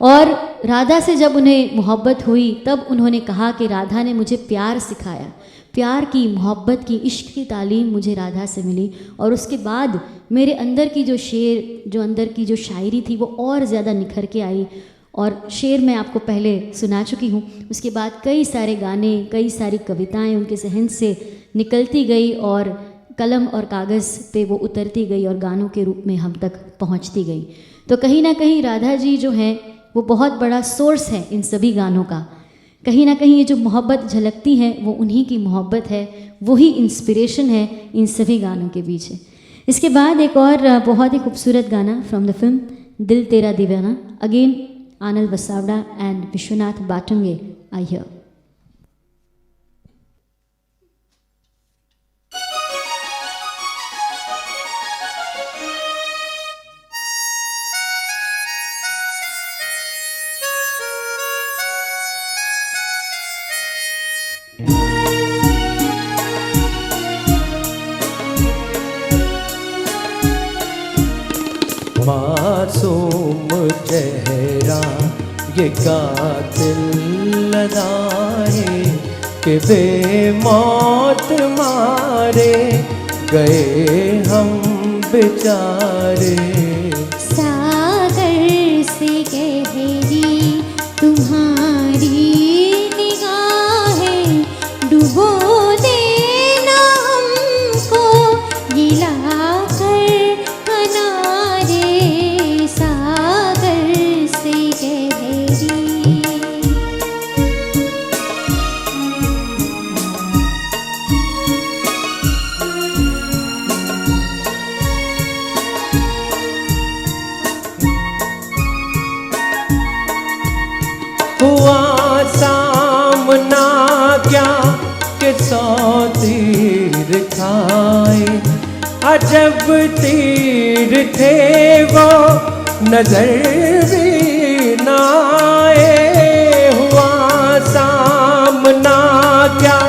Speaker 2: और राधा से जब उन्हें मोहब्बत हुई तब उन्होंने कहा कि राधा ने मुझे प्यार सिखाया, प्यार की, मोहब्बत की, इश्क की तालीम मुझे राधा से मिली और उसके बाद मेरे अंदर की जो शेर, जो अंदर की जो शायरी थी वो और ज़्यादा निखर के आई। और शेर मैं आपको पहले सुना चुकी हूँ, उसके बाद कई सारे गाने, कई सारी कविताएं उनके जहन से निकलती गई और कलम और कागज़ पे वो उतरती गई और गानों के रूप में हम तक पहुँचती गई। तो कहीं ना कहीं राधा जी जो हैं वो बहुत बड़ा सोर्स है इन सभी गानों का। कहीं ना कहीं ये जो मोहब्बत झलकती है वो उन्हीं की मोहब्बत है, वही इंस्पिरेशन है इन सभी गानों के पीछे। इसके बाद एक और बहुत ही खूबसूरत गाना from the film Dil Tera Deewana, again Anand Vasavada and Vishwanath Batunge I here.
Speaker 3: मासूम चेहरा ये कातिल लगाए कि बेमौत मारे गए हम बेचारे।
Speaker 1: सागर से गहरी तुम्हारी निगाहें, डुबो देना हमको गिला कर किनारे। सागर से गहरी
Speaker 3: हुआ सामना क्या कि 100 तीर खाए, अजब तीर थे वो नजर भी न आए। हुआ सामना क्या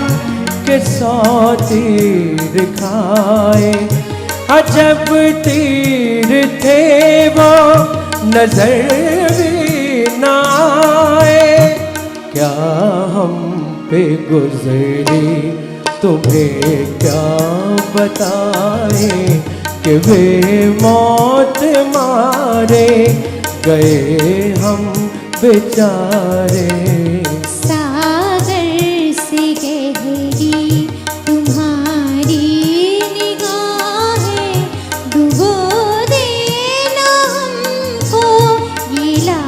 Speaker 3: कि 100 तीर खाए, अजब तीर थे वो नजर भी न आए। क्या हम पे गुजरी तुम्हें क्या बताए कि वे मौत मारे गए हम बेचारे।
Speaker 1: सागर से गहरी तुम्हारी निगाहें, डुबो देना हमको गिला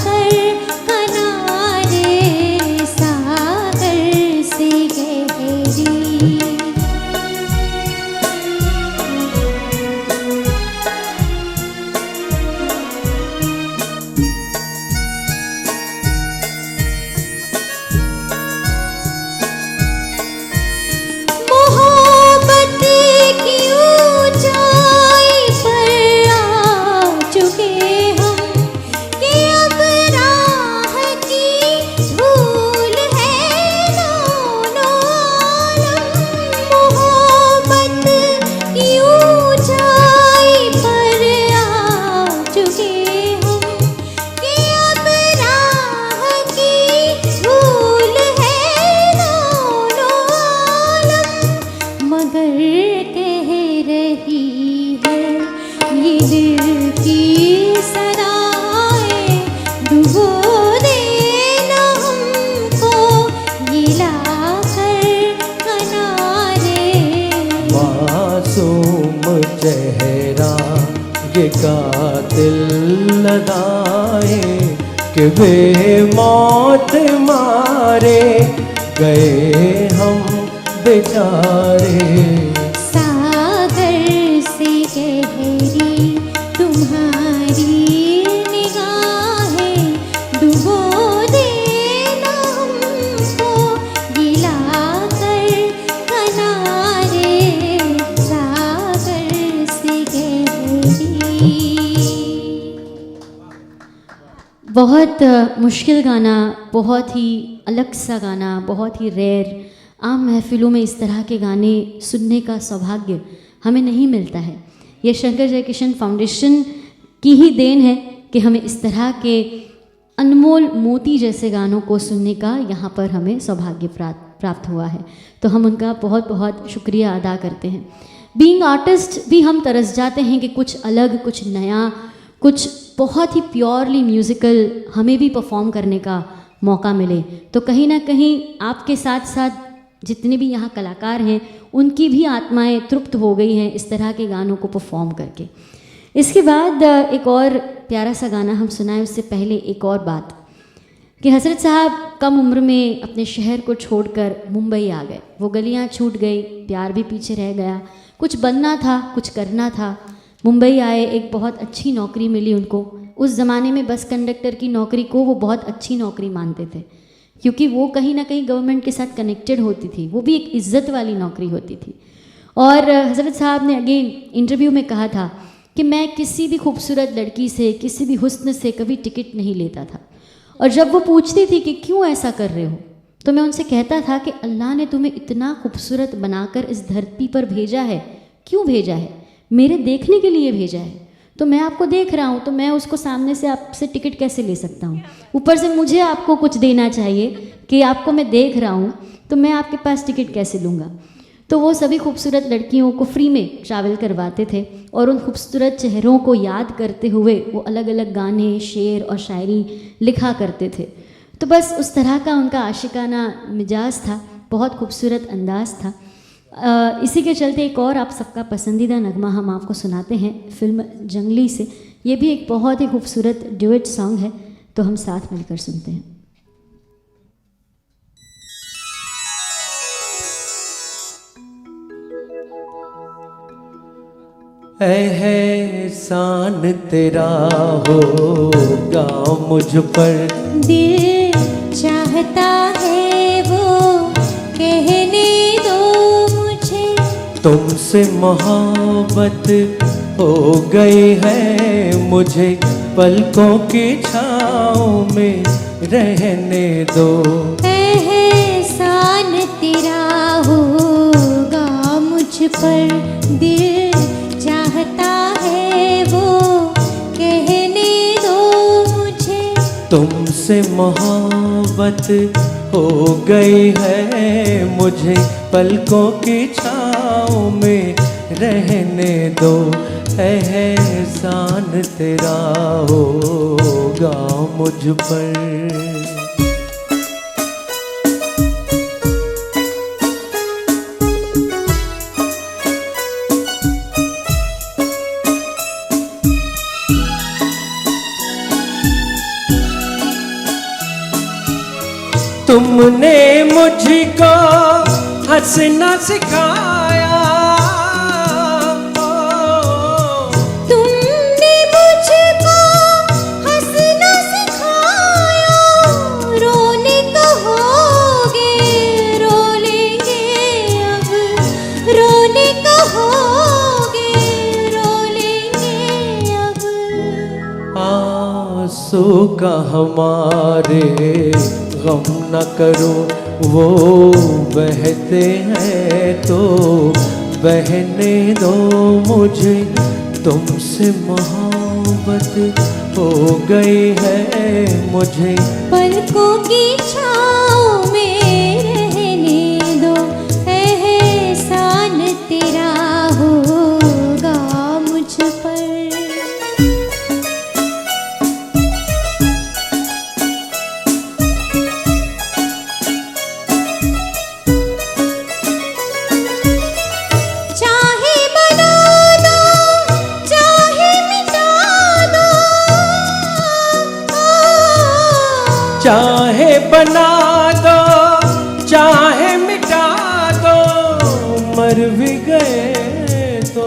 Speaker 1: कर किनारे। सागर से गहरी मोहब्बत की ऊंचाई पर आ चुके हम कि अब राह की धूल है दोनों आलम। मोहब्बत की ऊंचाई पर आ चुके हम कि अब राह की धूल है दोनों आलम। मगर कह रही है ये दिल की सदाएं, डुबो देना हमको गिला कर किनारे।
Speaker 3: मासूम चेहरा ये कातिल लगाए कि वे मौत मारे गए हम बेचारे।
Speaker 1: सागर से गहरी तुम्हारी निगाहें, डुबो देना हमको गिला कर किनारे। सागर से गहरी
Speaker 2: बहुत मुश्किल गाना, बहुत ही अलग सा गाना, बहुत ही रेयर। आम महफिलों में इस तरह के गाने सुनने का सौभाग्य हमें नहीं मिलता है। ये शंकर जयकिशन फाउंडेशन की ही देन है कि हमें इस तरह के अनमोल मोती जैसे गानों को सुनने का यहाँ पर हमें सौभाग्य प्राप्त हुआ है। तो हम उनका बहुत बहुत शुक्रिया अदा करते हैं। बीइंग आर्टिस्ट भी हम तरस जाते हैं कि कुछ अलग, कुछ नया, कुछ बहुत ही प्योरली म्यूज़िकल हमें भी परफॉर्म करने का मौका मिले। तो कहीं ना कहीं आपके साथ साथ जितने भी यहाँ कलाकार हैं उनकी भी आत्माएं तृप्त हो गई हैं इस तरह के गानों को परफॉर्म करके। इसके बाद एक और प्यारा सा गाना हम सुनाएं, उससे पहले एक और बात कि हजरत साहब कम उम्र में अपने शहर को छोड़कर मुंबई आ गए। वो गलियां छूट गई, प्यार भी पीछे रह गया, कुछ बनना था, कुछ करना था। मुंबई आए, एक बहुत अच्छी नौकरी मिली उनको। उस ज़माने में बस कंडक्टर की नौकरी को वो बहुत अच्छी नौकरी मानते थे, क्योंकि वो कहीं ना कहीं गवर्नमेंट के साथ कनेक्टेड होती थी, वो भी एक इज़्ज़त वाली नौकरी होती थी। और हजरत साहब ने अगेन इंटरव्यू में कहा था कि मैं किसी भी खूबसूरत लड़की से, किसी भी हुस्न से कभी टिकट नहीं लेता था। और जब वो पूछती थी कि क्यों ऐसा कर रहे हो, तो मैं उनसे कहता था कि अल्लाह ने तुम्हें इतना खूबसूरत बनाकर इस धरती पर भेजा है। क्यों भेजा है? मेरे देखने के लिए भेजा है। तो मैं आपको देख रहा हूँ, तो मैं उसको सामने से आपसे टिकट कैसे ले सकता हूँ? ऊपर से मुझे आपको कुछ देना चाहिए कि आपको मैं देख रहा हूँ, तो मैं आपके पास टिकट कैसे लूँगा? तो वो सभी खूबसूरत लड़कियों को फ्री में ट्रैवल करवाते थे और उन खूबसूरत चेहरों को याद करते हुए वो अलग अलग गाने, शेर और शायरी लिखा करते थे। तो बस उस तरह का उनका आशिकाना मिजाज था, बहुत खूबसूरत अंदाज था। इसी के चलते एक और आप सबका पसंदीदा नगमा हम आपको सुनाते हैं फिल्म जंगली से। ये भी एक बहुत ही खूबसूरत ड्यूएट सॉन्ग है, तो हम साथ मिलकर सुनते हैं।
Speaker 3: एहसान तेरा होगा मुझ पर,
Speaker 1: दिल चाहता है वो कहने दो मुझे,
Speaker 3: तुमसे मोहब्बत हो गई है मुझे, पलकों की छाँव में रहने दो।
Speaker 1: एहसान तेरा होगा मुझ पर, दिल चाहता है वो कहने दो मुझे,
Speaker 3: तुमसे मोहब्बत हो गई है मुझे, पलकों की छाँव में रहने दो। एहसान तेरा होगा मुझ पर। तुमने मुझको हंसना सिखाया,
Speaker 1: तुमने मुझको हंसना सिखाया, रोने कहोगे रो लेंगे अब, रोने कहोगे रो लेंगे अब।
Speaker 3: आंसू का हमारे गम न करो, वो बहते हैं तो बहने दो मुझे, तुमसे मोहब्बत हो गई है मुझे,
Speaker 1: पलकों की छाँव में रहने दो। एहसान तेरा होगा मुझ पर।
Speaker 3: चाहे बना दो चाहे मिटा दो, मर भी गए तो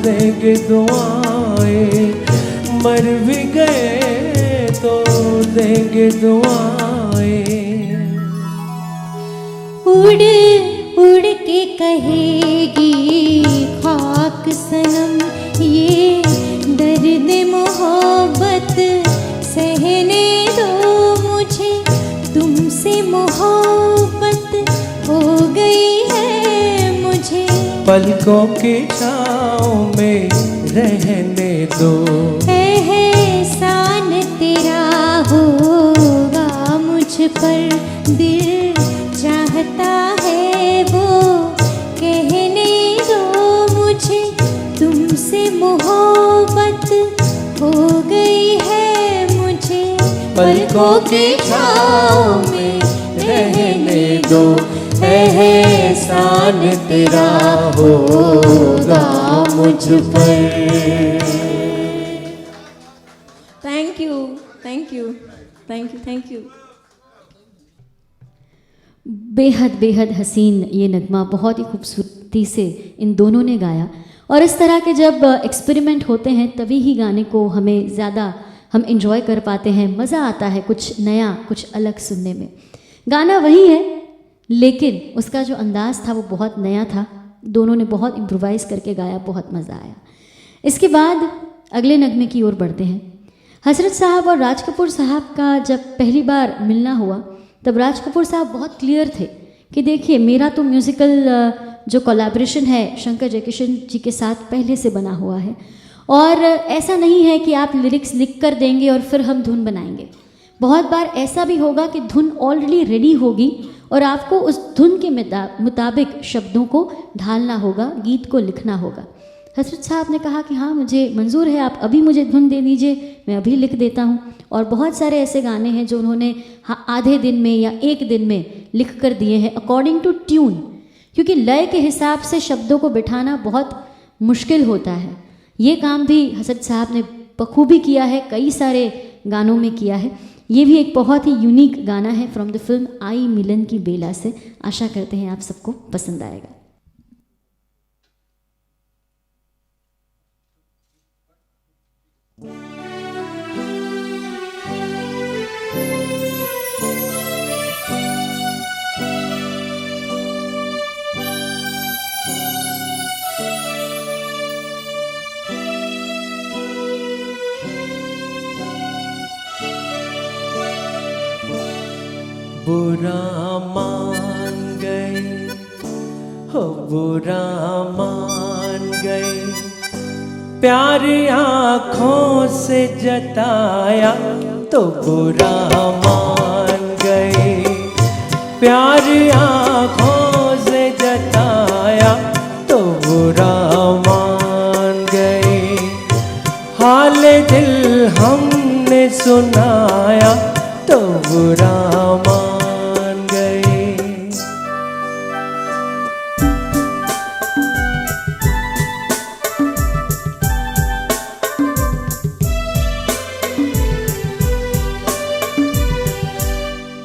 Speaker 3: देंगे दुआएं, मर भी गए तो देंगे दुआएं।
Speaker 1: उड़ उड़ के कहेगी खाक सनम, ये दर्द मोहब्बत सहने दो मुझे, तुमसे मोहब्बत हो गई है मुझे,
Speaker 3: पलकों की छाँव में रहने दो।
Speaker 1: एहसान तेरा होगा मुझ पर, दिल चाहता है वो कहने दो मुझे, तुमसे मोहब्बत हो गई है मुझे,
Speaker 3: पलकों की छाँव में रहने दो। एहसान तेरा होगा मुझ पर।
Speaker 4: Thank you, thank you, thank you.
Speaker 2: बेहद बेहद हसीन ये नगमा बहुत ही खूबसूरती से इन दोनों ने गाया। और इस तरह के जब एक्सपेरिमेंट होते हैं तभी ही गाने को हमें ज़्यादा हम इन्जॉय कर पाते हैं, मज़ा आता है कुछ नया कुछ अलग सुनने में। गाना वही है लेकिन उसका जो अंदाज़ था वो बहुत नया था, दोनों ने बहुत इम्प्रोवाइज़ करके गाया, बहुत मज़ा आया। इसके बाद अगले नगमे की ओर बढ़ते हैं। हसरत साहब और राज कपूर साहब का जब पहली बार मिलना हुआ तब राज कपूर साहब बहुत क्लियर थे कि देखिए मेरा तो म्यूज़िकल जो कोलैबोरेशन है शंकर जयकिशन जी के साथ पहले से बना हुआ है और ऐसा नहीं है कि आप लिरिक्स लिख कर देंगे और फिर हम धुन बनाएंगे। बहुत बार ऐसा भी होगा कि धुन ऑलरेडी रेडी होगी और आपको उस धुन के मुताबिक शब्दों को ढालना होगा, गीत को लिखना होगा। हसरत साहब ने कहा कि हाँ मुझे मंजूर है, आप अभी मुझे धुन दे दीजिए, मैं अभी लिख देता हूँ। और बहुत सारे ऐसे गाने हैं जो उन्होंने आधे दिन में या एक दिन में लिख कर दिए हैं अकॉर्डिंग टू ट्यून, क्योंकि लय के हिसाब से शब्दों को बिठाना बहुत मुश्किल होता है। ये काम भी हसरत साहब ने बखूबी किया है, कई सारे गानों में किया है। ये भी एक बहुत ही यूनिक गाना है फ्रॉम द फिल्म आई मिलन की बेला से। आशा करते हैं आप सबको पसंद आएगा।
Speaker 3: बुरा मान गए हो, बुरा मान गए, प्यार आँखों से जताया तो बुरा मान गए, प्यार आँखों से जताया तो बुरा मान गए, हाल दिल हमने सुनाया तो बुरा मान गए।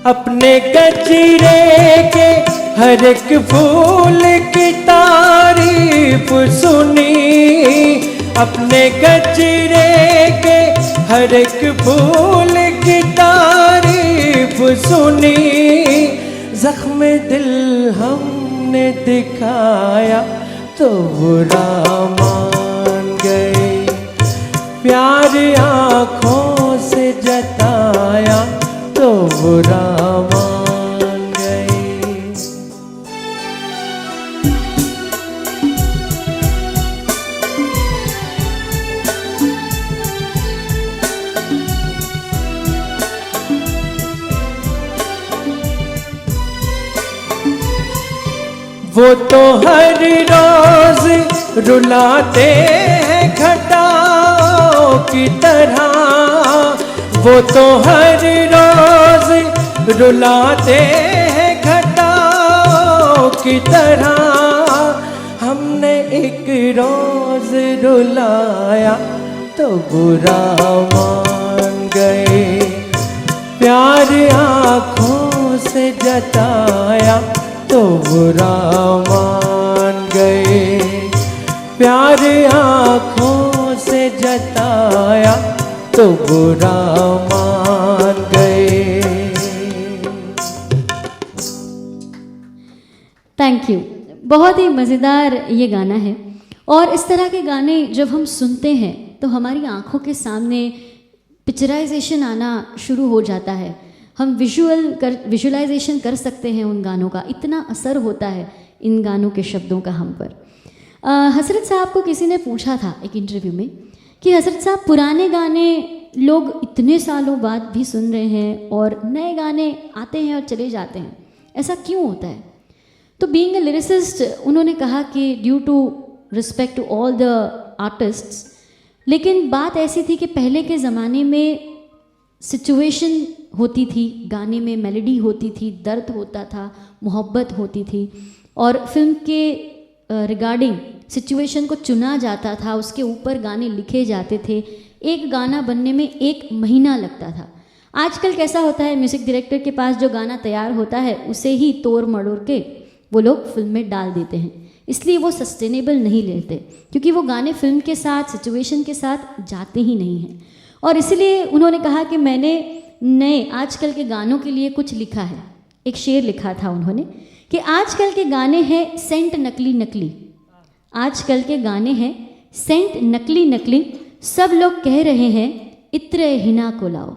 Speaker 3: अपने गजरे के हर एक फूल की तारीफ सुनी, अपने गजरे के हर एक फूल की तारीफ सुनी, जख्म दिल हमने दिखाया तो बुरा मान गए, प्यार आँखों से जताया तो बुरा मान गए। वो तो हर रोज रुलाते हैं घटाओं की तरह, वो तो हर रोज रुलाते हैं घटाओं की तरह, हमने एक रोज रुलाया तो बुरा मान गए, प्यार आँखों से जताया तो बुरा मान गए, प्यार आँखों से जताया तो बुरा मान गए।
Speaker 2: Thank you. बहुत ही मज़ेदार ये गाना है और इस तरह के गाने जब हम सुनते हैं तो हमारी आंखों के सामने पिक्चराइजेशन आना शुरू हो जाता है। हम विजुअलाइजेशन कर सकते हैं उन गानों का, इतना असर होता है इन गानों के शब्दों का हम पर। हसरत साहब को किसी ने पूछा था एक इंटरव्यू में कि हसरत साहब पुराने गाने लोग इतने सालों बाद भी सुन रहे हैं और नए गाने आते हैं और चले जाते हैं, ऐसा क्यों होता है? तो बीइंग अ लिरिसिस्ट उन्होंने कहा कि due to respect to all the artists, लेकिन बात ऐसी थी कि पहले के ज़माने में सिचुएशन होती थी, गाने में मेलोडी होती थी, दर्द होता था, मोहब्बत होती थी और फिल्म के रिगार्डिंग सिचुएशन को चुना जाता था, उसके ऊपर गाने लिखे जाते थे। एक गाना बनने में 1 महीना लगता था। आजकल कैसा होता है, म्यूज़िक डायरेक्टर के पास जो गाना तैयार होता है उसे ही तोड़ मड़ोड़ के वो लोग फिल्म में डाल देते हैं, इसलिए वो सस्टेनेबल नहीं लेते, क्योंकि वो गाने फिल्म के साथ, सिचुएशन के साथ जाते ही नहीं हैं। और इसलिए उन्होंने कहा कि मैंने नए आजकल के गानों के लिए कुछ लिखा है। एक शेर लिखा था उन्होंने कि आजकल के गाने हैं सेंट नकली नकली, आजकल के गाने हैं सेंट नकली नकली, सब लोग कह रहे हैं इत्र हिना को लाओ।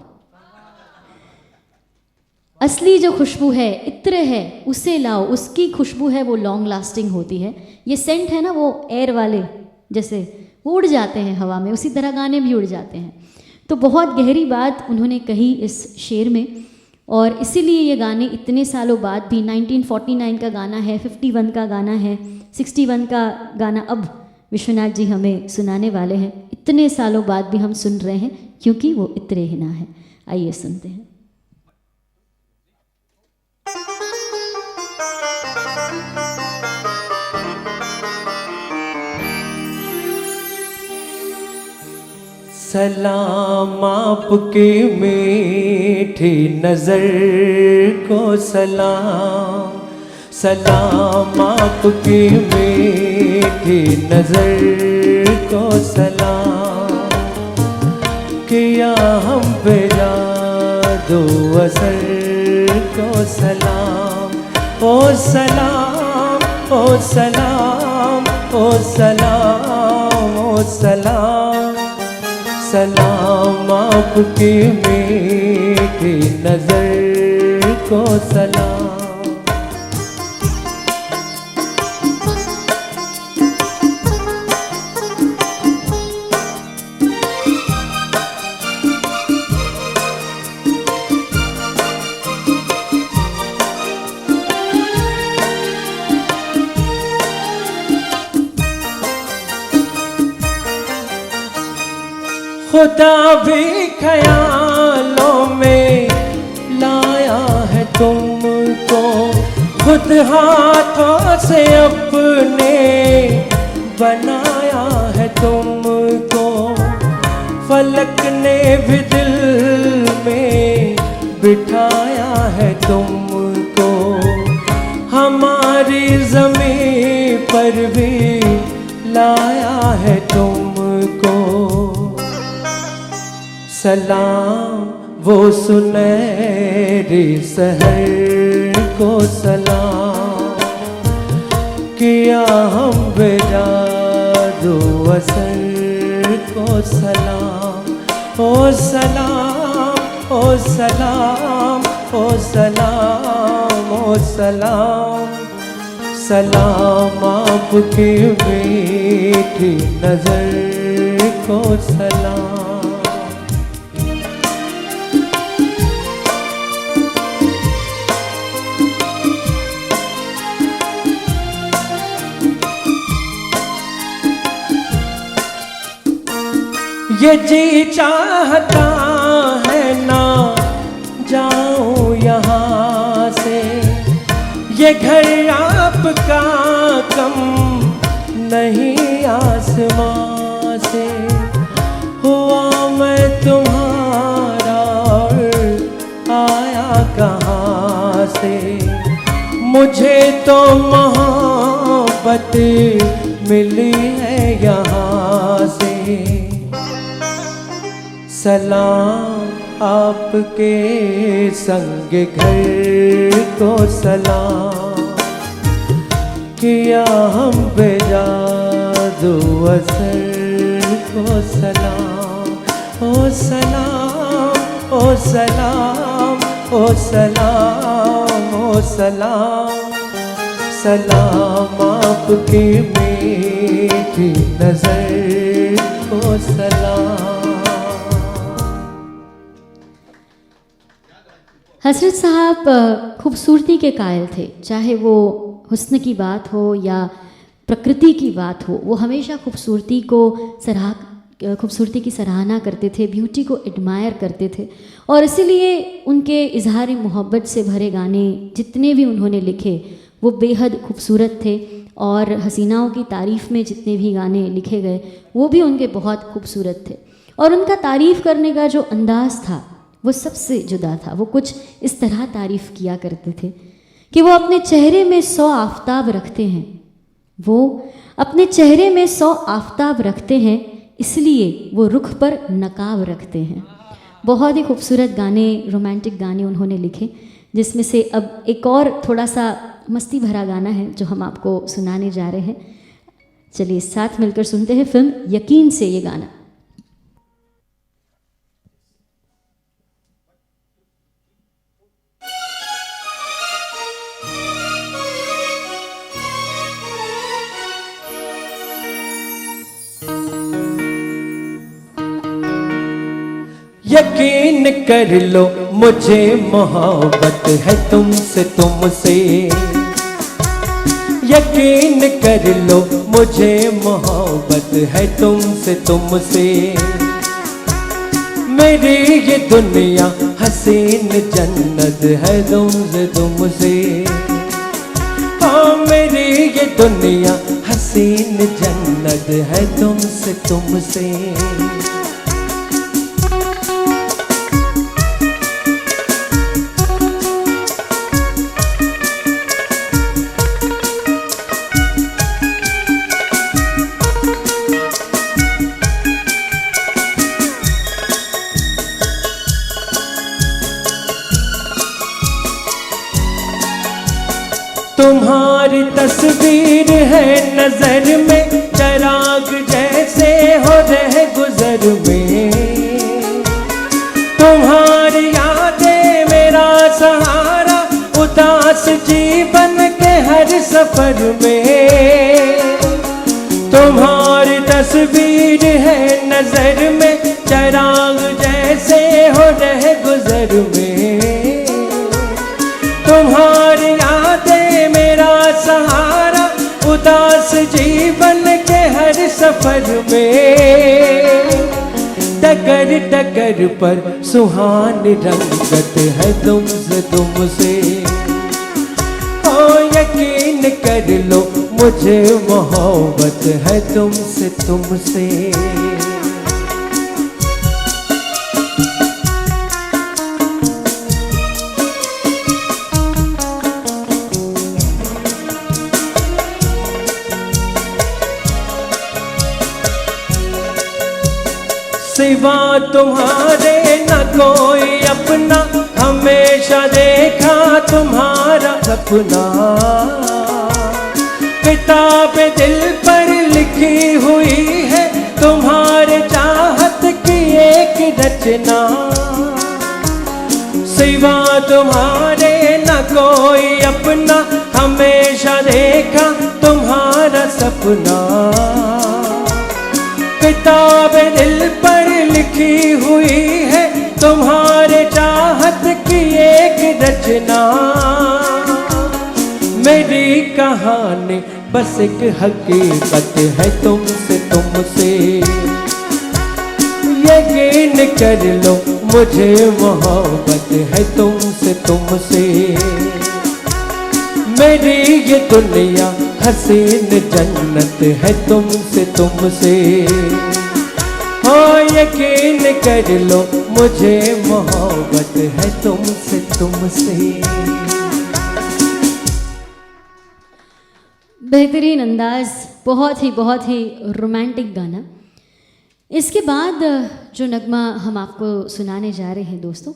Speaker 2: असली जो खुशबू है, इत्र है, उसे लाओ, उसकी खुशबू है वो लॉन्ग लास्टिंग होती है। ये सेंट है ना वो एयर वाले, जैसे वो उड़ जाते हैं हवा में, उसी तरह गाने भी उड़ जाते हैं। तो बहुत गहरी बात उन्होंने कही इस शेर में, और इसीलिए ये गाने इतने सालों बाद भी, 1949 का गाना है, 51 का गाना है, 61 का गाना अब विश्वनाथ जी हमें सुनाने वाले हैं, इतने सालों बाद भी हम सुन रहे हैं क्योंकि वो इतरे हिना है। आइए सुनते हैं।
Speaker 3: सलाम आपके मीठी नज़र को सलाम, सलाम आपकी मीठी नज़र को सलाम, किया हम पे जादू असर को सलाम। ओ सलाम ओ सलाम ओ सलाम ओ सलाम, सलाम आपकी मीठी नज़र को सलाम। खुदा भी ख्यालों में लाया है तुमको, खुद हाथों से अपने बनाया है तुमको, फलक ने भी दिल में बिठाया है तुमको, हमारी ज़मीं पर भी लाया है तुमको। सलाम वो सुनहरी सहर को सलाम, किया हम बेजादू असर को सलाम। ओ सलाम ओ सलाम ओ सलाम ओ सलाम, सलाम आपकी मीठी नज़र को सलाम। ये जी चाहता है ना जाऊं यहाँ से, ये घर आपका कम नहीं आसमां से, हुआ मैं तुम्हारा आया कहाँ से, मुझे तो मोहब्बत मिली है यहाँ से। सलाम आपके संग घर को सलाम, किया हम बेजादू असर को सलाम। ओ सलाम ओ सलाम ओ सलाम ओ सलाम, सलाम आपकी मीठी नज़र को सलाम।
Speaker 2: हसरत साहब खूबसूरती के कायल थे, चाहे वो हुस्न की बात हो या प्रकृति की बात हो, वो हमेशा खूबसूरती की सराहना करते थे, ब्यूटी को एडमायर करते थे। और इसीलिए उनके इजहार मोहब्बत से भरे गाने जितने भी उन्होंने लिखे वो बेहद खूबसूरत थे, और हसीनाओं की तारीफ़ में जितने भी गाने लिखे गए वो भी उनके बहुत खूबसूरत थे। और उनका तारीफ़ करने का जो अंदाज़ था वो सबसे जुदा था। वो कुछ इस तरह तारीफ़ किया करते थे कि वो अपने चेहरे में 100 आफताब रखते हैं, वो अपने चेहरे में 100 आफताब रखते हैं, इसलिए वो रुख पर नकाब रखते हैं। बहुत ही खूबसूरत गाने, रोमांटिक गाने उन्होंने लिखे, जिसमें से अब एक और थोड़ा सा मस्ती भरा गाना है जो हम आपको सुनाने जा रहे हैं। चलिए साथ मिलकर सुनते हैं फिल्म यकीन से ये गाना।
Speaker 3: यकीन कर लो मुझे मोहब्बत है तुमसे तुमसे, यकीन कर लो मुझे मोहब्बत है तुमसे तुमसे। मेरी ये दुनिया हसीन जन्नत है तुमसे तुमसे। हाँ मेरी ये दुनिया हसीन जन्नत है तुमसे तुमसे। तुम्हारी तस्वीर है नजर में, चराग जैसे हो रहे गुजर में। तुम्हारी यादें मेरा सहारा, उदास जीवन के हर सफर में। तुम्हारी तस्वीर है नजर में, चराग जैसे हो रहे गुजर में। तुम्हारी यादें मेरा सहारा, उदास जीवन के हर सफर में। डगर डगर पर सुहानी रंगत है तुमसे तुमसे। ओ यकीन कर लो मुझे मोहब्बत है तुमसे तुमसे। सिवा तुम्हारे न कोई अपना, हमेशा देखा तुम्हारा सपना। किताब दिल पर लिखी हुई है तुम्हारे चाहत की एक रचना। सिवा तुम्हारे न कोई अपना, हमेशा देखा तुम्हारा सपना। किताब दिल पर लिखी हुई है तुम्हारे चाहत की एक रचना। मेरी कहानी बस एक हकीकत है तुमसे तुमसे। यकीन कर लो मुझे मोहब्बत है तुमसे तुमसे। मेरी ये दुनिया हसीन जन्नत है तुमसे तुमसे। हो यकीन कर लो मुझे मोहब्बत है तुमसे तुमसे।
Speaker 2: बेहतरीन अंदाज, बहुत ही रोमांटिक गाना। इसके बाद जो नगमा हम आपको सुनाने जा रहे हैं दोस्तों,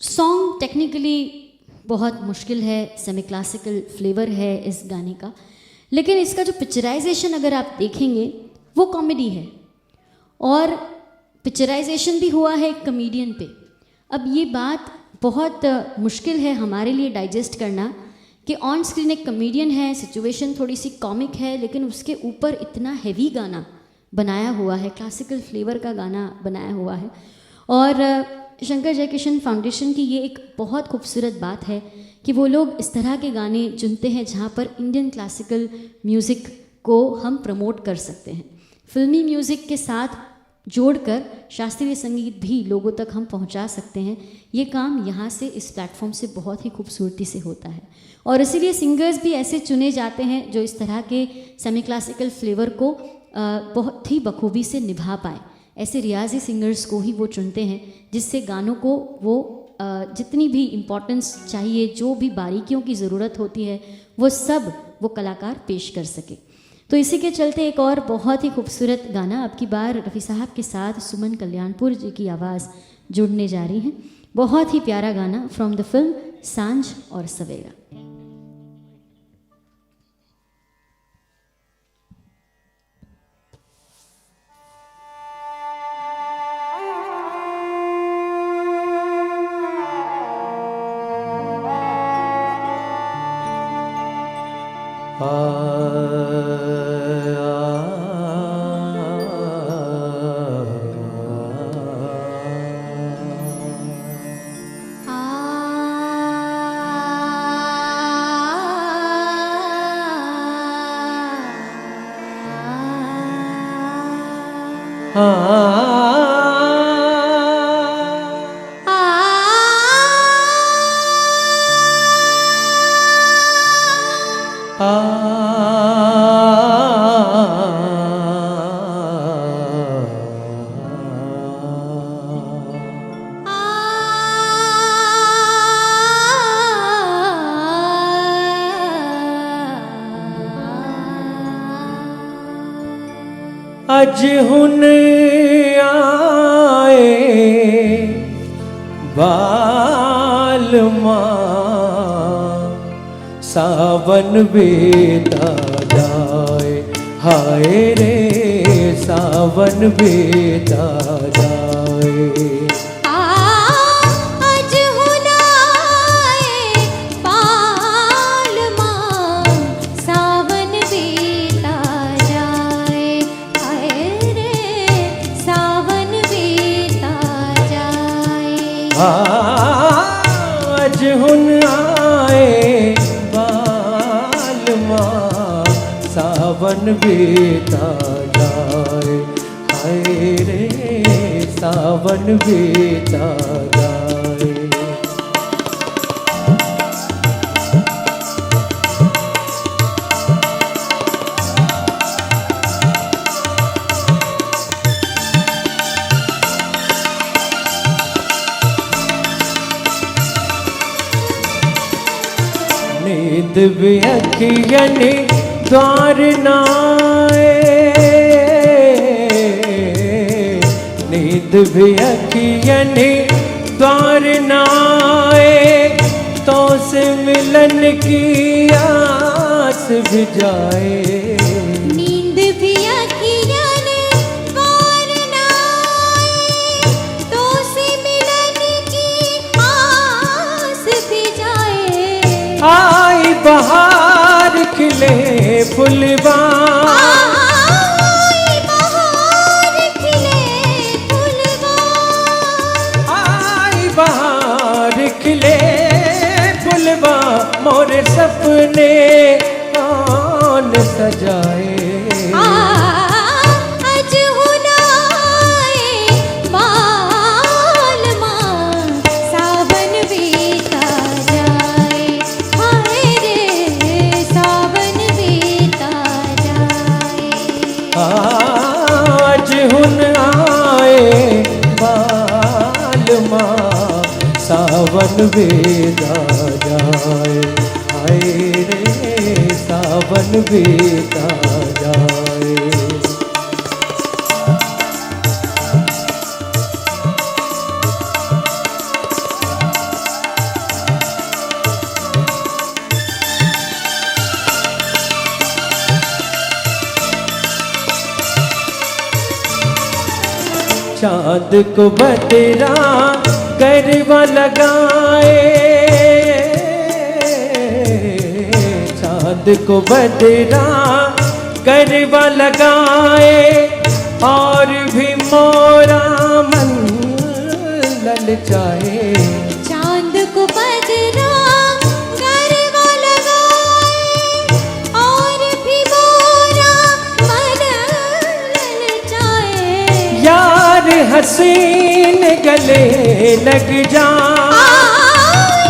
Speaker 2: सॉन्ग टेक्निकली बहुत मुश्किल है, सेमी क्लासिकल फ्लेवर है इस गाने का, लेकिन इसका जो पिक्चराइजेशन अगर आप देखेंगे वो कॉमेडी है, और पिक्चराइजेशन भी हुआ है एक कॉमेडियन पे। अब ये बात बहुत मुश्किल है हमारे लिए डाइजेस्ट करना कि ऑन स्क्रीन एक कॉमेडियन है, सिचुएशन थोड़ी सी कॉमिक है, लेकिन उसके ऊपर इतना हैवी गाना बनाया हुआ है, क्लासिकल फ्लेवर का गाना बनाया हुआ है। और शंकर जयकिशन फाउंडेशन की ये एक बहुत खूबसूरत बात है कि वो लोग इस तरह के गाने चुनते हैं जहाँ पर इंडियन क्लासिकल म्यूज़िक को हम प्रमोट कर सकते हैं। फिल्मी म्यूज़िक के साथ जोड़कर शास्त्रीय संगीत भी लोगों तक हम पहुंचा सकते हैं। ये काम यहाँ से, इस प्लेटफॉर्म से बहुत ही खूबसूरती से होता है, और इसीलिए सिंगर्स भी ऐसे चुने जाते हैं जो इस तरह के सेमी क्लासिकल फ्लेवर को बहुत ही बखूबी से निभा पाए। ऐसे रियाजी सिंगर्स को ही वो चुनते हैं जिससे गानों को वो जितनी भी इम्पोर्टेंस चाहिए, जो भी बारीकियों की ज़रूरत होती है, वो सब वो कलाकार पेश कर सके। तो इसी के चलते एक और बहुत ही खूबसूरत गाना अब की बार रफ़ी साहब के साथ सुमन कल्याणपुर जी की आवाज़ जुड़ने जा रही हैं। बहुत ही प्यारा गाना फ्रॉम द फिल्म सांझ और सवेरा।
Speaker 3: अज हुन आए बालमा सावन बेता जाए, हाय रे सावन बेता जाए। आज हुन आए बालमा सावन बेता जाए, हाय रे सावन बेता जाए। नींद भी अखियन द्वार नाए, नींद भी अखियन द्वार नाए, तो से मिलन की आस भी जाए।
Speaker 1: नींद भी अखियन द्वार नाए, तो से मिलन की आस भी जाए।
Speaker 3: आई बहार खिले फुलवा,
Speaker 1: आई बहार खिले फुलवा,
Speaker 3: आई बहार खिले फुलवा, मोरे सपने कौन सजाए।
Speaker 1: आज हुन आए बालमा सावन बीता जाए, हाय रे सावन बीता जाए।
Speaker 3: आज हुन आए बालमा सावन बेता जाए, हाय रे सावन बेता जाए। चाँद को बदरा गरबा लगाए, चाँद को बदरा गरबा लगाए, और भी मोरा मन ललचाए।
Speaker 1: चांद को बदरा गरबा लगाए, और भी मोरा मन ललचाए।
Speaker 3: यार हसीन गले लग जा,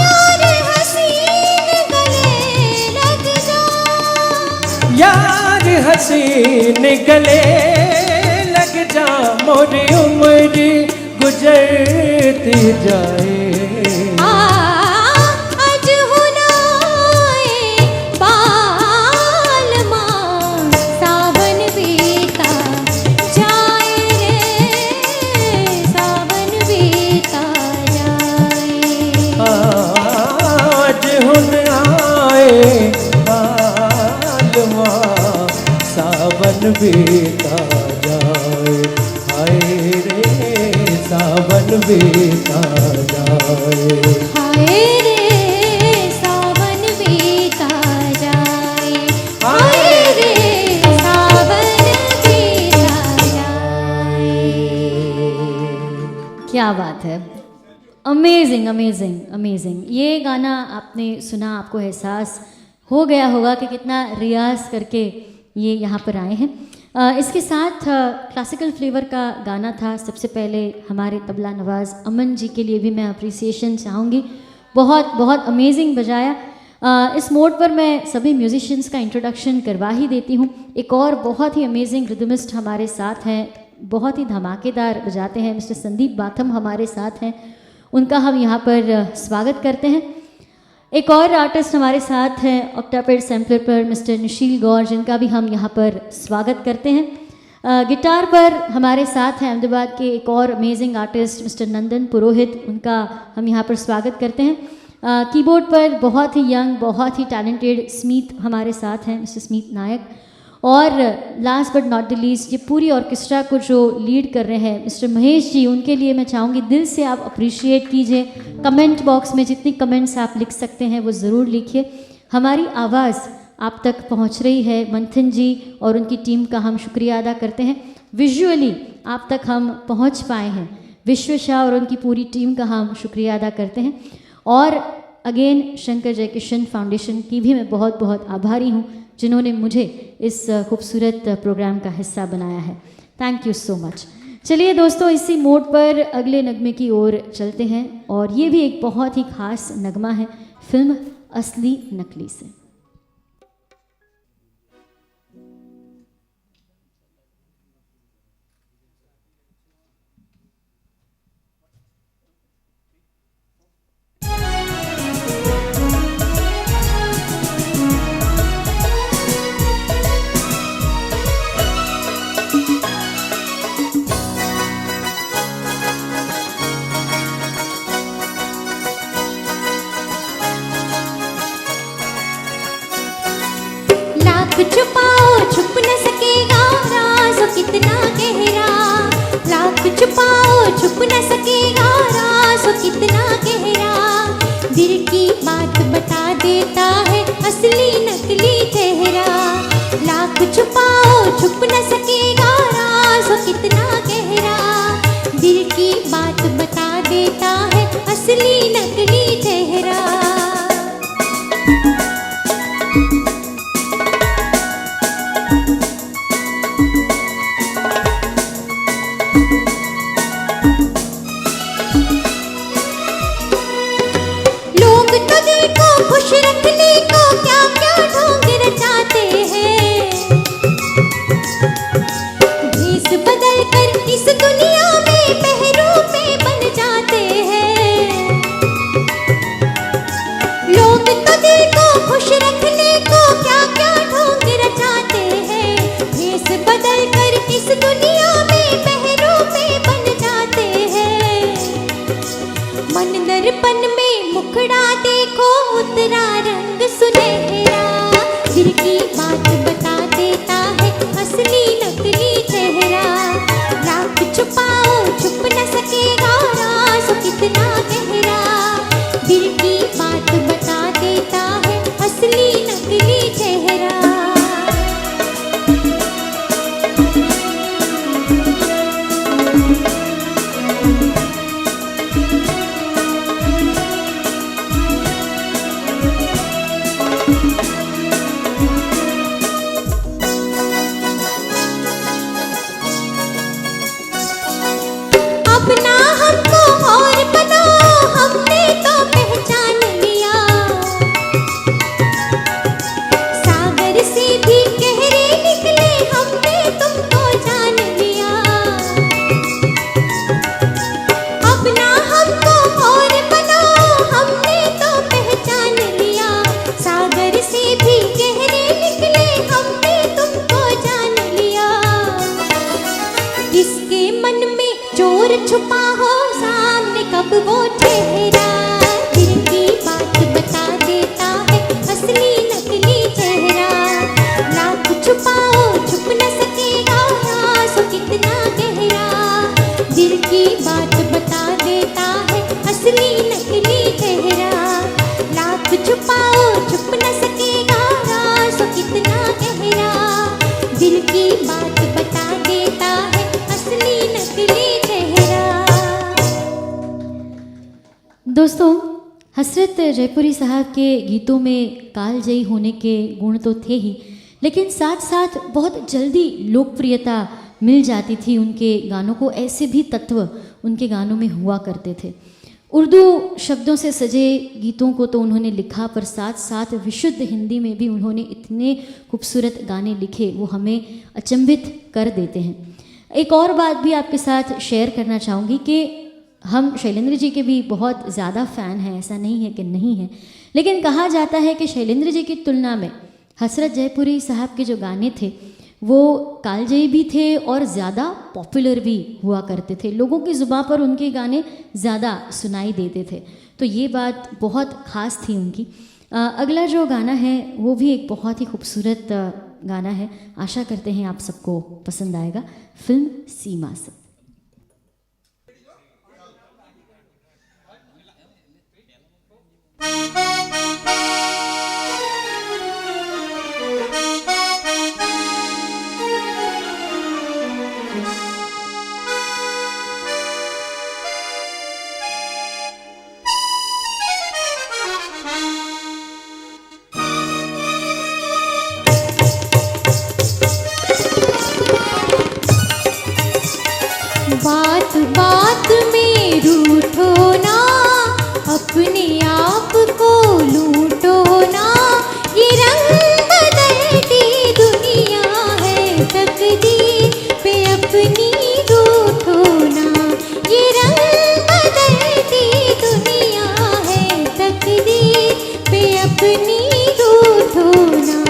Speaker 1: यार हसीन गले लग जा,
Speaker 3: यार हसीन गले लग जा, मोरे गुजरती जाए।
Speaker 1: आज हुनाए बालमा सावन बीता जाए रे, सावन बीता जाए।
Speaker 3: आज हुन आए बालमा सावन बीता जाए। हाय रे सावन बीता जाए।
Speaker 1: हाय रे सावन बीता जाए। हाय रे सावन बीता जाए।
Speaker 2: क्या बात है, अमेजिंग अमेजिंग अमेजिंग। ये गाना आपने सुना, आपको एहसास हो गया होगा कि कितना रियाज करके ये यहाँ पर आए हैं। इसके साथ क्लासिकल फ्लेवर का गाना था। सबसे पहले हमारे तबला नवाज़ अमन जी के लिए भी मैं अप्रिसिएशन चाहूँगी, बहुत बहुत अमेजिंग बजाया। इस मोड पर मैं सभी म्यूजिशियंस का इंट्रोडक्शन करवा ही देती हूँ। एक और बहुत ही अमेजिंग रिदमिस्ट हमारे साथ हैं, बहुत ही धमाकेदार बजाते हैं, मिस्टर संदीप बाथम हमारे साथ हैं, उनका हम यहाँ पर स्वागत करते हैं। एक और आर्टिस्ट हमारे साथ हैं ऑक्टापेड सैम्पलर पर मिस्टर निशील गौर, जिनका भी हम यहाँ पर स्वागत करते हैं। गिटार पर हमारे साथ हैं अहमदाबाद के एक और अमेजिंग आर्टिस्ट मिस्टर नंदन पुरोहित, उनका हम यहाँ पर स्वागत करते हैं। कीबोर्ड पर बहुत ही यंग, बहुत ही टैलेंटेड स्मित हमारे साथ हैं, मिस्टर स्मित नायक। और last but not the least, ये पूरी ऑर्केस्ट्रा को जो लीड कर रहे हैं मिस्टर महेश जी, उनके लिए मैं चाहूँगी दिल से आप अप्रिशिएट कीजिए। कमेंट बॉक्स में जितनी कमेंट्स आप लिख सकते हैं वो ज़रूर लिखिए। हमारी आवाज़ आप तक पहुँच रही है। मंथन जी और उनकी टीम का हम शुक्रिया अदा करते हैं। विजुअली आप तक हम पहुँच पाए हैं, विश्व शाह और उनकी पूरी टीम का हम शुक्रिया अदा करते हैं। और अगेन शंकर जयकिशन फाउंडेशन की भी मैं बहुत बहुत आभारी हूँ, जिन्होंने मुझे इस खूबसूरत प्रोग्राम का हिस्सा बनाया है। Thank you so much. चलिए दोस्तों, इसी मोड पर अगले नगमे की ओर चलते हैं, और ये भी एक बहुत ही खास नगमा है फिल्म असली नकली से।
Speaker 1: छुपाओ छुप न सकेगा राज कितना गहरा। लाख छुपाओ छुप न सकेगा राज कितना गहरा। दिल की बात बता देता है असली नकली चेहरा। लाख छुपाओ छुप न सकेगा राज कितना गहरा। दिल की बात बता देता है असली नकली चेहरा। खुश रखने को क्या क्या ढोंग रचाते हैं। भेष बदल कर इस दुनिया में पहरों पे बन जाते हैं। लोग तो दिल को खुश रखने को क्या क्या ढोंग रचाते हैं। भेष बदल कर इस दुनिया में पहरों पे बन जाते हैं। मन दर्पण में मुखड़ा देखो उतरा रंग सुनहरा। दिल की बात बता देता है असली नकली चेहरा। लाख छुपाओ छुप न सकेगा राज कितना गहरा। दिल की बात बता देता है असली नकली चेहरा। अपना हमको और बनाओ चोर छुपा हो सामने कब वो ठहरा, दिल की बात बता देता है असली नकली चेहरा। लाख छुपाओ छुप न सकेगा राज़ कितना गहरा, दिल की बात बता देता है असली नकली चेहरा। लाख छुपाओ छुप न सकेगा राज़ कितना गहरा, दिल की बात बता देता है असली नकली चेहरा।
Speaker 2: दोस्तों, हसरत जयपुरी साहब के गीतों में कालजयी होने के गुण तो थे ही, लेकिन साथ साथ बहुत जल्दी लोकप्रियता मिल जाती थी उनके गानों को। ऐसे भी तत्व उनके गानों में हुआ करते थे। उर्दू शब्दों से सजे गीतों को तो उन्होंने लिखा, पर साथ साथ विशुद्ध हिंदी में भी उन्होंने इतने खूबसूरत गाने लिखे, वो हमें अचंभित कर देते हैं। एक और बात भी आपके साथ शेयर करना चाहूँगी कि हम शैलेंद्र जी के भी बहुत ज़्यादा फ़ैन हैं, ऐसा नहीं है कि नहीं है, लेकिन कहा जाता है कि शैलेंद्र जी की तुलना में हसरत जयपुरी साहब के जो गाने थे वो कालजयी भी थे और ज़्यादा पॉपुलर भी हुआ करते थे। लोगों की ज़ुबान पर उनके गाने ज़्यादा सुनाई देते थे, तो ये बात बहुत ख़ास थी उनकी। अगला जो गाना है वो भी एक बहुत ही खूबसूरत गाना है, आशा करते हैं आप सबको पसंद आएगा। फिल्म सीमा से।
Speaker 1: बात बात में रूठो ना, अपने आप को लूटो ना, ये रंग बदलती दुनिया है, तकदीर पे अपनी रूठो ना। ये रंग बदलती दुनिया है, तकदीर पे अपनी रूठो ना।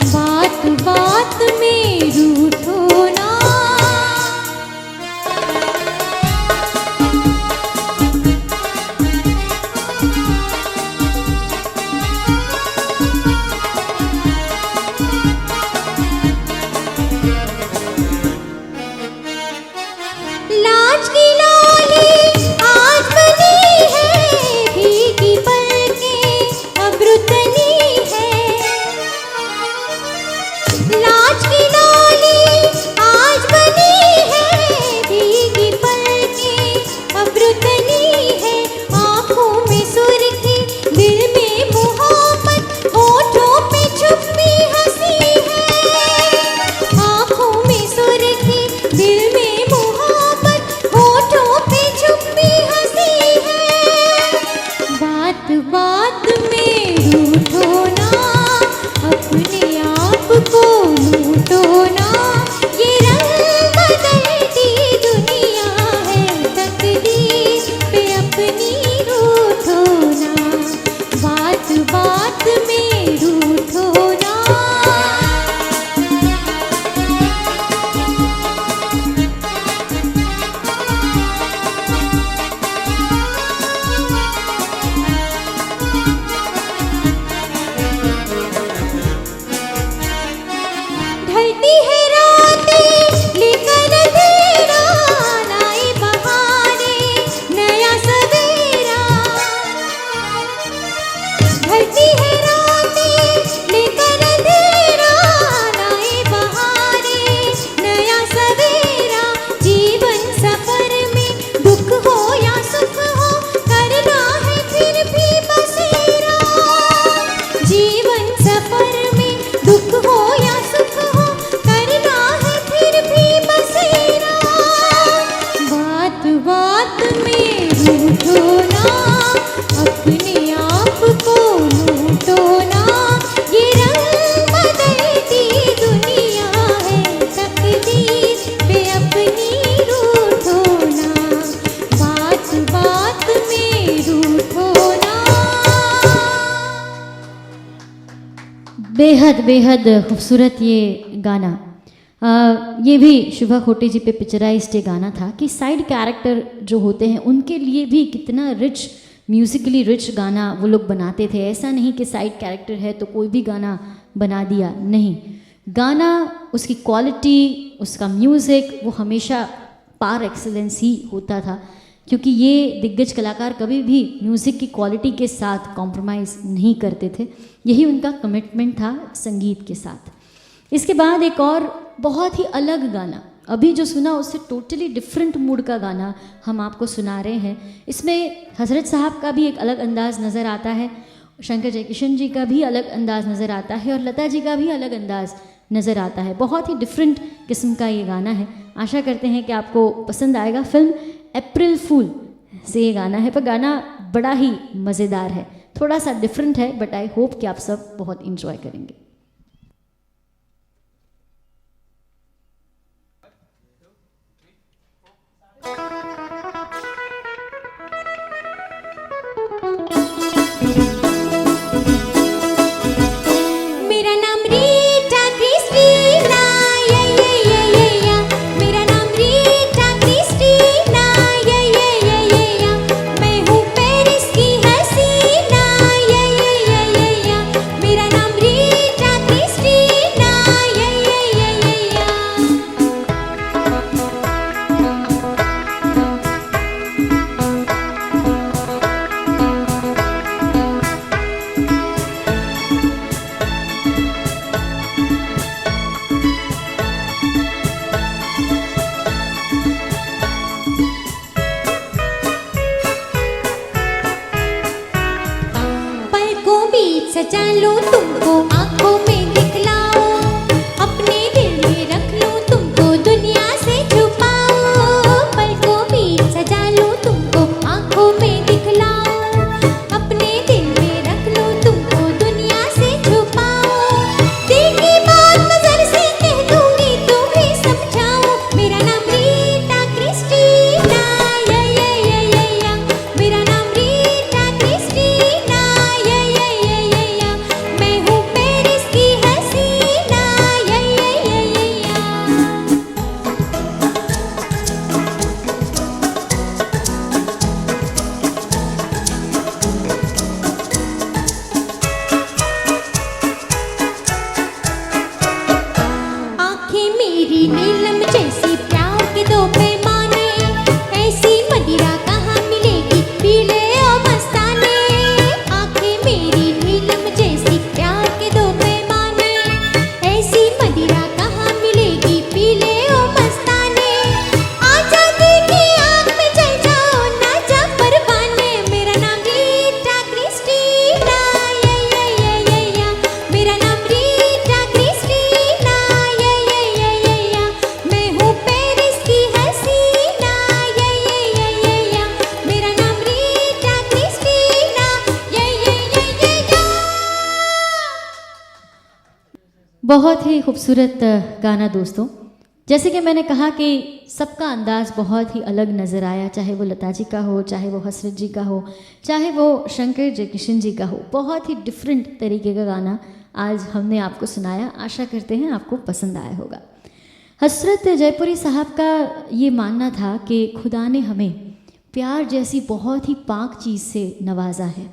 Speaker 1: बात बात में रूठो ना। लाज की लाली आज बनी है, भीगी पलकें अब रुतनी है। लाज की लाली आज बनी है, भीगी पलकें अब रुतनी है। आँखों में सुर्खी, दिल में मोहब्बत, होठों पे छुपी हंसी है। आँखों में सुर्खी, दिल में होठों पे छुपी हंसी है। बात बात में रूठो ना, अपने आप को लूटो ना। ये रंग बदलती दुनिया है, तकदीर पे अपनी रूठो ना। बात बात में रूठो ना। ढलती है रातें लेकर अंधेरा, लाए बहारे नया सवेरा। ढलती है रातें लेकर अंधेरा, लाए बहारे नया सवेरा। जीवन सफर में दुख हो या सुख हो, करना है फिर भी बसेरा। जीवन सफर में दुख हो या सुख हो, करना है फिर भी बसेरा। बात बात में रूठो ना, अपने आप को लूटो ना। ये रंग बदलती दुनिया है, तकदीर पे अपनी रूठो ना। बात बात में रूठो ना।
Speaker 2: बेहद बेहद खूबसूरत ये गाना। ये भी शुभा खोटे जी पे पिक्चराइज्ड ये गाना था कि साइड कैरेक्टर जो होते हैं उनके लिए भी कितना रिच, म्यूज़िकली रिच गाना वो लोग बनाते थे। ऐसा नहीं कि साइड कैरेक्टर है तो कोई भी गाना बना दिया, नहीं, गाना, उसकी क्वालिटी, उसका म्यूज़िक वो हमेशा पार एक्सीलेंस ही होता था, क्योंकि ये दिग्गज कलाकार कभी भी म्यूज़िक की क्वालिटी के साथ कॉम्प्रोमाइज़ नहीं करते थे। यही उनका कमिटमेंट था संगीत के साथ। इसके बाद एक और बहुत ही अलग गाना, अभी जो सुना उससे टोटली डिफरेंट मूड का गाना हम आपको सुना रहे हैं। इसमें हजरत साहब का भी एक अलग अंदाज नज़र आता है, शंकर जयकिशन जी का भी अलग अंदाज नज़र आता है और लता जी का भी अलग अंदाज नज़र आता है। बहुत ही डिफरेंट किस्म का ये गाना है। आशा करते हैं कि आपको पसंद आएगा। फिल्म अप्रैल फूल से ये गाना है, पर गाना बड़ा ही मज़ेदार है, थोड़ा सा डिफरेंट है, बट आई होप कि आप सब बहुत इंजॉय करेंगे।
Speaker 1: मेरा नाम रीटा क्रिस्टीना, ये या। मेरा नाम रीटा क्रिस्टीना, ये या। मैं हूँ पेरिस की हसीना, ये या। मेरा नाम रीटा क्रिस्टीना, ये या। पलकों बीच सजा लूं तुमको, आंखों में दिखलाऊं, अपने दिल में रख लूं तुमको, दुनिया से छुपाऊं। पलकों बीच सजा लूं तुमको, आंखों में दिखलाऊं, अपने दिल में रख लूं तुमको, दुनिया से छुपाऊं। दिल की बात नजर से कह दूंगी, तुम्हें समझाऊं। मेरा नाम रीटा क्रिस्टीना, ये या। मेरा नाम रीटा क्रिस्टीना, ये या। मैं हूँ पेरिस की हसीना, ये या। आँखें मेरी नीलम जैसी, प्यार के दो पैमाने, ऐसी मदिरा कहाँ मिलेगी, पी ले ओ मस्ताने। आँखें मेरी नीलम जैसी, प्यार के दो पैमाने, ऐसी मदिरा कहाँ मिलेगी, पी ले ओ मस्ताने। आजा देखी आँख में जल जाओ, ना जा परवाने। मेरा नाम रीटा क्रिस्टीना, ये या। मेरा नाम रीटा क्रिस्टीना, ये या। मैं हूँ पेरिस की हसीना, ये या। मेरा नाम रीटा क्रिस्टीना, ये या।
Speaker 2: बहुत ही खूबसूरत गाना दोस्तों। जैसे कि मैंने कहा कि सबका अंदाज़ बहुत ही अलग नज़र आया, चाहे वो लता जी का हो, चाहे वो हसरत जी का हो, चाहे वो शंकर जयकिशन जी का हो। बहुत ही डिफरेंट तरीके का गाना आज हमने आपको सुनाया। आशा करते हैं आपको पसंद आया होगा। हसरत जयपुरी साहब का ये मानना था कि खुदा ने हमें प्यार जैसी बहुत ही पाक चीज़ से नवाजा है।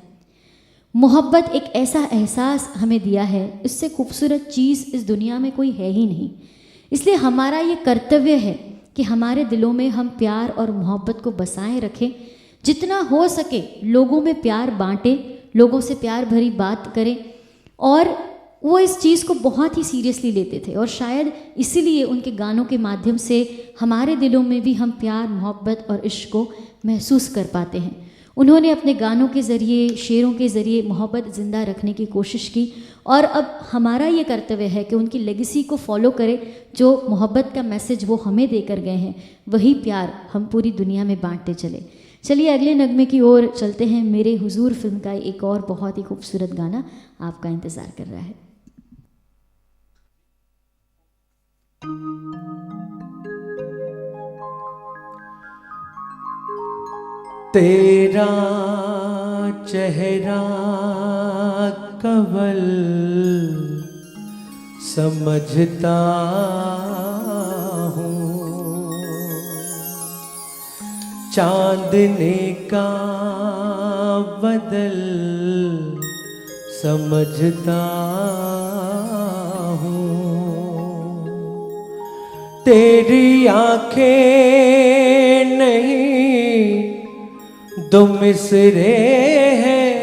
Speaker 2: मोहब्बत एक ऐसा एहसास हमें दिया है, इससे खूबसूरत चीज़ इस दुनिया में कोई है ही नहीं। इसलिए हमारा ये कर्तव्य है कि हमारे दिलों में हम प्यार और मोहब्बत को बसाए रखें। जितना हो सके लोगों में प्यार बांटें, लोगों से प्यार भरी बात करें। और वो इस चीज़ को बहुत ही सीरियसली लेते थे और शायद इसीलिए उनके गानों के माध्यम से हमारे दिलों में भी हम प्यार, मोहब्बत और इश्क को महसूस कर पाते हैं। उन्होंने अपने गानों के ज़रिए, शेरों के ज़रिए मोहब्बत ज़िंदा रखने की कोशिश की और अब हमारा ये कर्तव्य है कि उनकी लेगेसी को फॉलो करें। जो मोहब्बत का मैसेज वो हमें देकर गए हैं, वही प्यार हम पूरी दुनिया में बांटते चले। चलिए अगले नगमे की ओर चलते हैं। मेरे हुजूर फिल्म का एक और बहुत ही खूबसूरत गाना आपका इंतज़ार कर रहा है।
Speaker 3: तेरा चेहरा कवल समझता चांदने का बदल समझता हूँ, तेरी आंखें नहीं दो मिसरे हैं,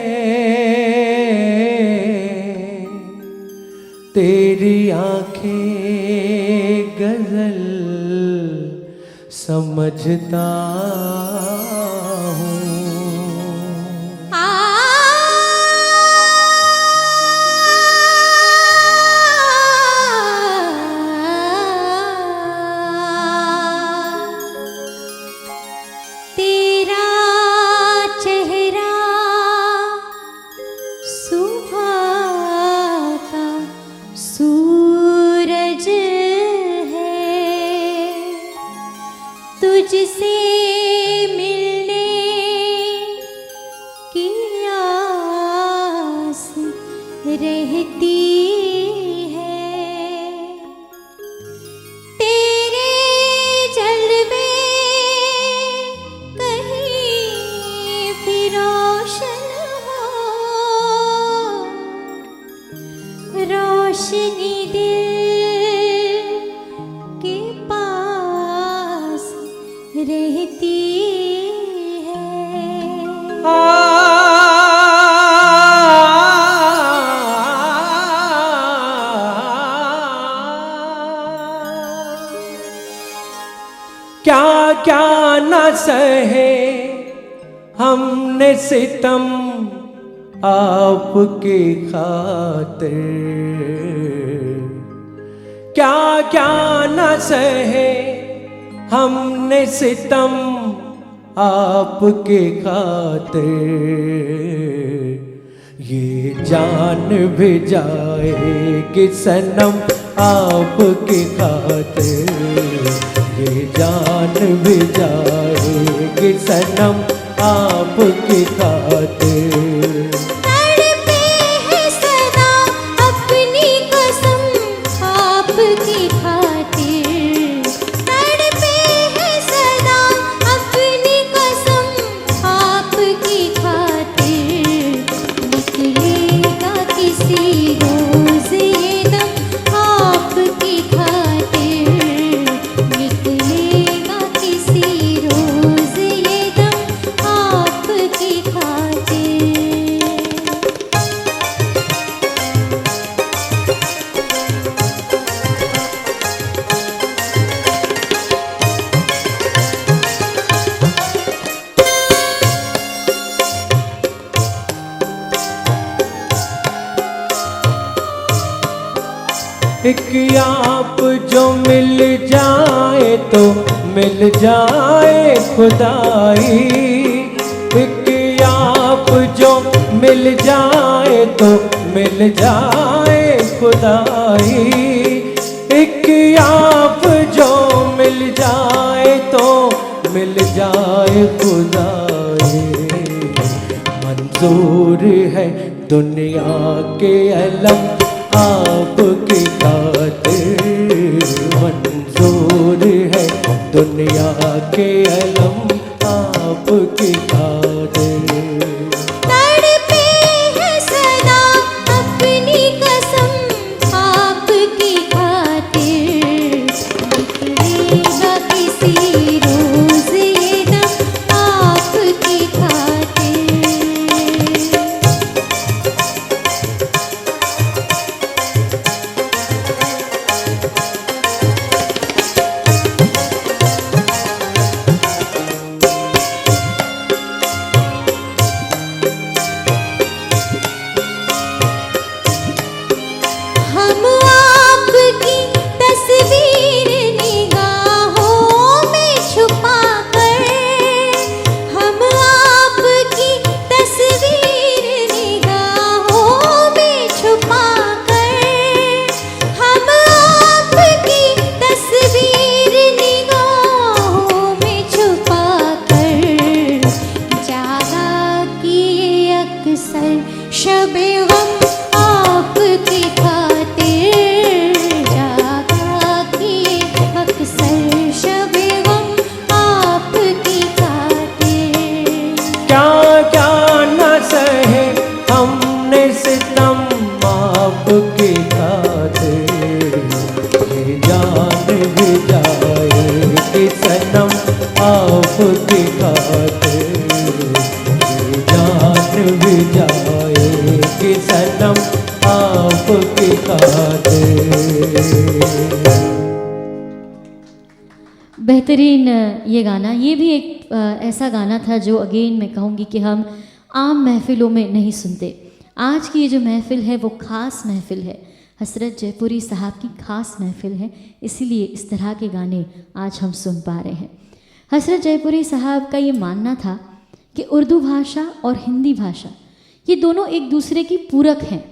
Speaker 3: तेरी आंखें गजल समझता हूँ।
Speaker 1: तेरा चेहरा सुबह का सूरज है, तुझसे मिलने की आस रहती है, तेरे जलवे कहीं भी रोशन हो, रोशनी दिल के पास रहती है।
Speaker 3: क्या क्या न सहे हमने सितम आपके खातिर, क्या क्या न सहे हमने सितम आपके खातिर, ये जान भी जाएगी सनम आपके खातिर, ये जान भी जाएगी सनम आपके खातिर।
Speaker 1: तड़पे है सदा अपनी कसम आपकी खातिर, तड़पे है सदा अपनी कसम आपकी खातिर, निकलेगा किसी रोज ये दम आपकी खातिर, निकलेगा किसी रोज ये दम आपकी खातिर।
Speaker 3: एक आप जो मिल जाए तो मिल जाए खुदाई, एक आप जो मिल जाए तो मिल जाए खुदाई, एक आप जो मिल जाए तो मिल जाए खुदाई। मंजूर है दुनिया के अलम आपकी खातिर, मंजूर है दुनिया के अलम आपकी खातिर।
Speaker 1: तड़पे है सदा अपनी कसम आपकी खातिर, निकलेगा किसी रोज ये दम आपकी खातिर।
Speaker 3: खातिर जान भी जाएगी सनम आपकी खातिर।
Speaker 2: बेहतरीन ये गाना, ये भी एक ऐसा गाना था जो अगेन मैं कहूँगी कि हम आम महफ़िलों में नहीं सुनते। आज की ये जो महफ़िल है वो ख़ास महफ़िल है, हसरत जयपुरी साहब की ख़ास महफ़िल है, इसीलिए इस तरह के गाने आज हम सुन पा रहे हैं। हसरत जयपुरी साहब का ये मानना था कि उर्दू भाषा और हिंदी भाषा ये दोनों एक दूसरे की पूरक हैं।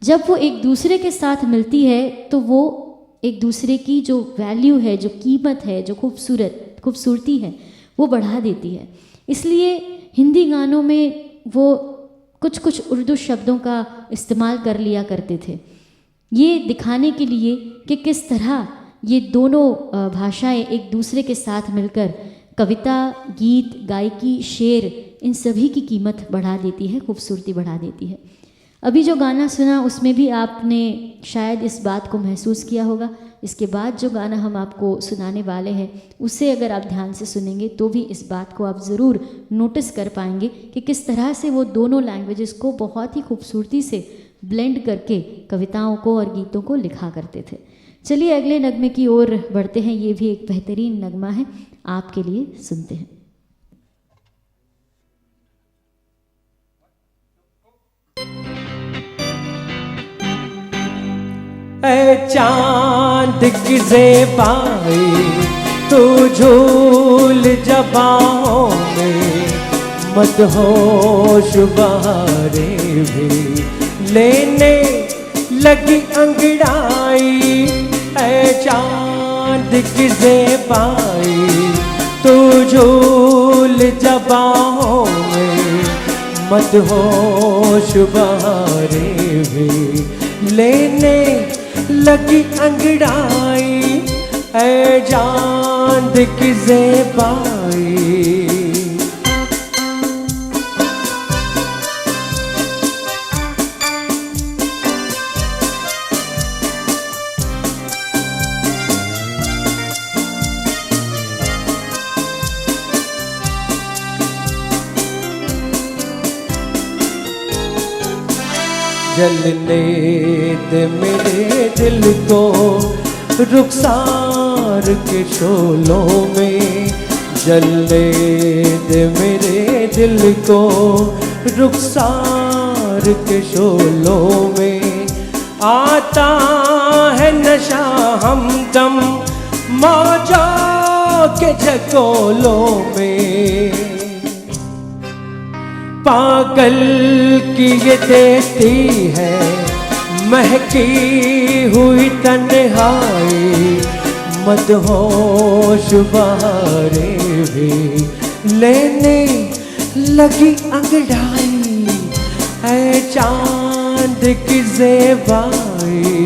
Speaker 2: जब वो एक दूसरे के साथ मिलती है तो वो एक दूसरे की जो वैल्यू है, जो कीमत है, जो खूबसूरती है वो बढ़ा देती है। इसलिए हिंदी गानों में वो कुछ उर्दू शब्दों का इस्तेमाल कर लिया करते थे, ये दिखाने के लिए कि किस तरह ये दोनों भाषाएं एक दूसरे के साथ मिलकर कविता, गीत, गायकी, शेर, इन सभी की कीमत बढ़ा देती है, खूबसूरती बढ़ा देती है। अभी जो गाना सुना उसमें भी आपने शायद इस बात को महसूस किया होगा। इसके बाद जो गाना हम आपको सुनाने वाले हैं उसे अगर आप ध्यान से सुनेंगे तो भी इस बात को आप ज़रूर नोटिस कर पाएंगे कि किस तरह से वो दोनों लैंग्वेजेस को बहुत ही खूबसूरती से ब्लेंड करके कविताओं को और गीतों को लिखा करते थे। चलिए अगले नगमे की ओर बढ़ते हैं। ये भी एक बेहतरीन नगमा है, आपके लिए सुनते हैं।
Speaker 3: ऐ चांद की ज़ेबाई तू झूल जबाओं में, मदहोश बहारें भी लेने लगी अंगड़ाई। ऐ चांद की ज़ेबाई तू झूल जबाओं में, मदहोश बहारें भी लेने लगी अंगड़ाई। ऐ चांद की ज़ेबाई जलने दे मेरे दिल को रुखसार के शोलों में, जलने दे मेरे दिल को रुखसार के शोलों में। आता है नशा हमदम मौजों के झकोलों में, पागल की ये देती है महकी हुई तन्हाई। मदहोश बहारें भी लेने लगी अंगड़ाई। ऐ चांद की ज़ेबाई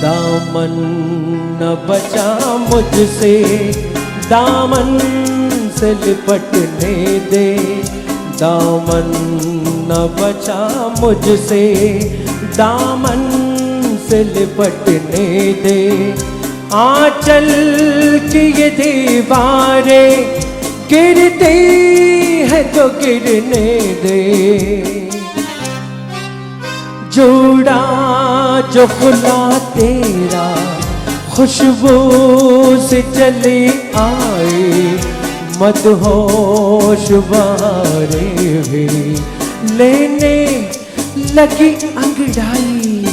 Speaker 3: दामन न बचा मुझसे, दामन से लिपटने दे। दामन न बचा मुझसे, दामन से लिपटने दे। आंचल की ये दीवारें गिरती है तो गिरने दे। जोड़ा जो खुला तेरा खुशबू से चली आई। मदहोश बहारें भी लेने लगी अंगड़ाई।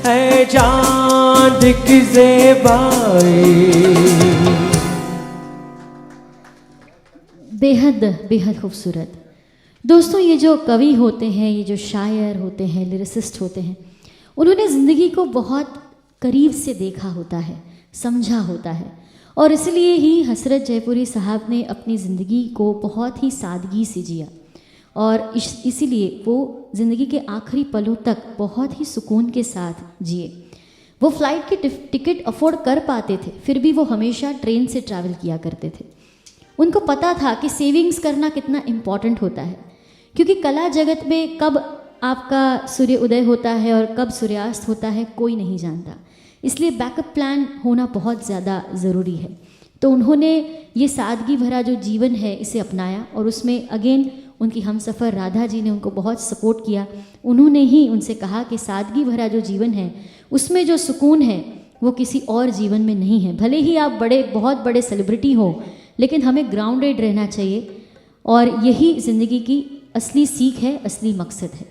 Speaker 3: ऐ चांद की ज़ेबाई
Speaker 2: बेहद बेहद खूबसूरत। दोस्तों, ये जो कवि होते हैं, ये जो शायर होते हैं, लिरिसिस्ट होते हैं, उन्होंने ज़िंदगी को बहुत करीब से देखा होता है, समझा होता है, और इसलिए ही हसरत जयपुरी साहब ने अपनी ज़िंदगी को बहुत ही सादगी से जिया। और इसीलिए वो ज़िंदगी के आखिरी पलों तक बहुत ही सुकून के साथ जिए। वो फ़्लाइट की टिकट अफोर्ड कर पाते थे, फिर भी वो हमेशा ट्रेन से ट्रैवल किया करते थे। उनको पता था कि सेविंग्स करना कितना इम्पॉर्टेंट होता है, क्योंकि कला जगत में कब आपका सूर्य उदय होता है और कब सूर्यास्त होता है कोई नहीं जानता, इसलिए बैकअप प्लान होना बहुत ज़्यादा ज़रूरी है। तो उन्होंने ये सादगी भरा जो जीवन है इसे अपनाया, और उसमें अगेन उनकी हमसफ़र राधा जी ने उनको बहुत सपोर्ट किया। उन्होंने ही उनसे कहा कि सादगी भरा जो जीवन है उसमें जो सुकून है वो किसी और जीवन में नहीं है। भले ही आप बहुत बड़े सेलिब्रिटी हो, लेकिन हमें ग्राउंडेड रहना चाहिए, और यही ज़िंदगी की असली सीख है, असली मकसद है।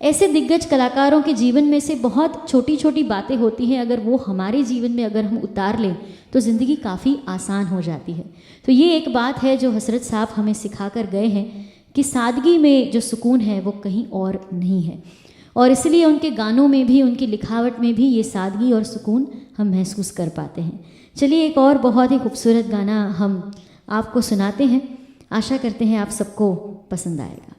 Speaker 2: ऐसे दिग्गज कलाकारों के जीवन में से बहुत छोटी छोटी बातें होती हैं, अगर वो हमारे जीवन में अगर हम उतार लें तो ज़िंदगी काफ़ी आसान हो जाती है। तो ये एक बात है जो हसरत साहब हमें सिखा कर गए हैं कि सादगी में जो सुकून है वो कहीं और नहीं है, और इसलिए उनके गानों में भी, उनकी लिखावट में भी ये सादगी और सुकून हम महसूस कर पाते हैं। चलिए एक और बहुत ही खूबसूरत गाना हम आपको सुनाते हैं, आशा करते हैं आप सबको पसंद आएगा।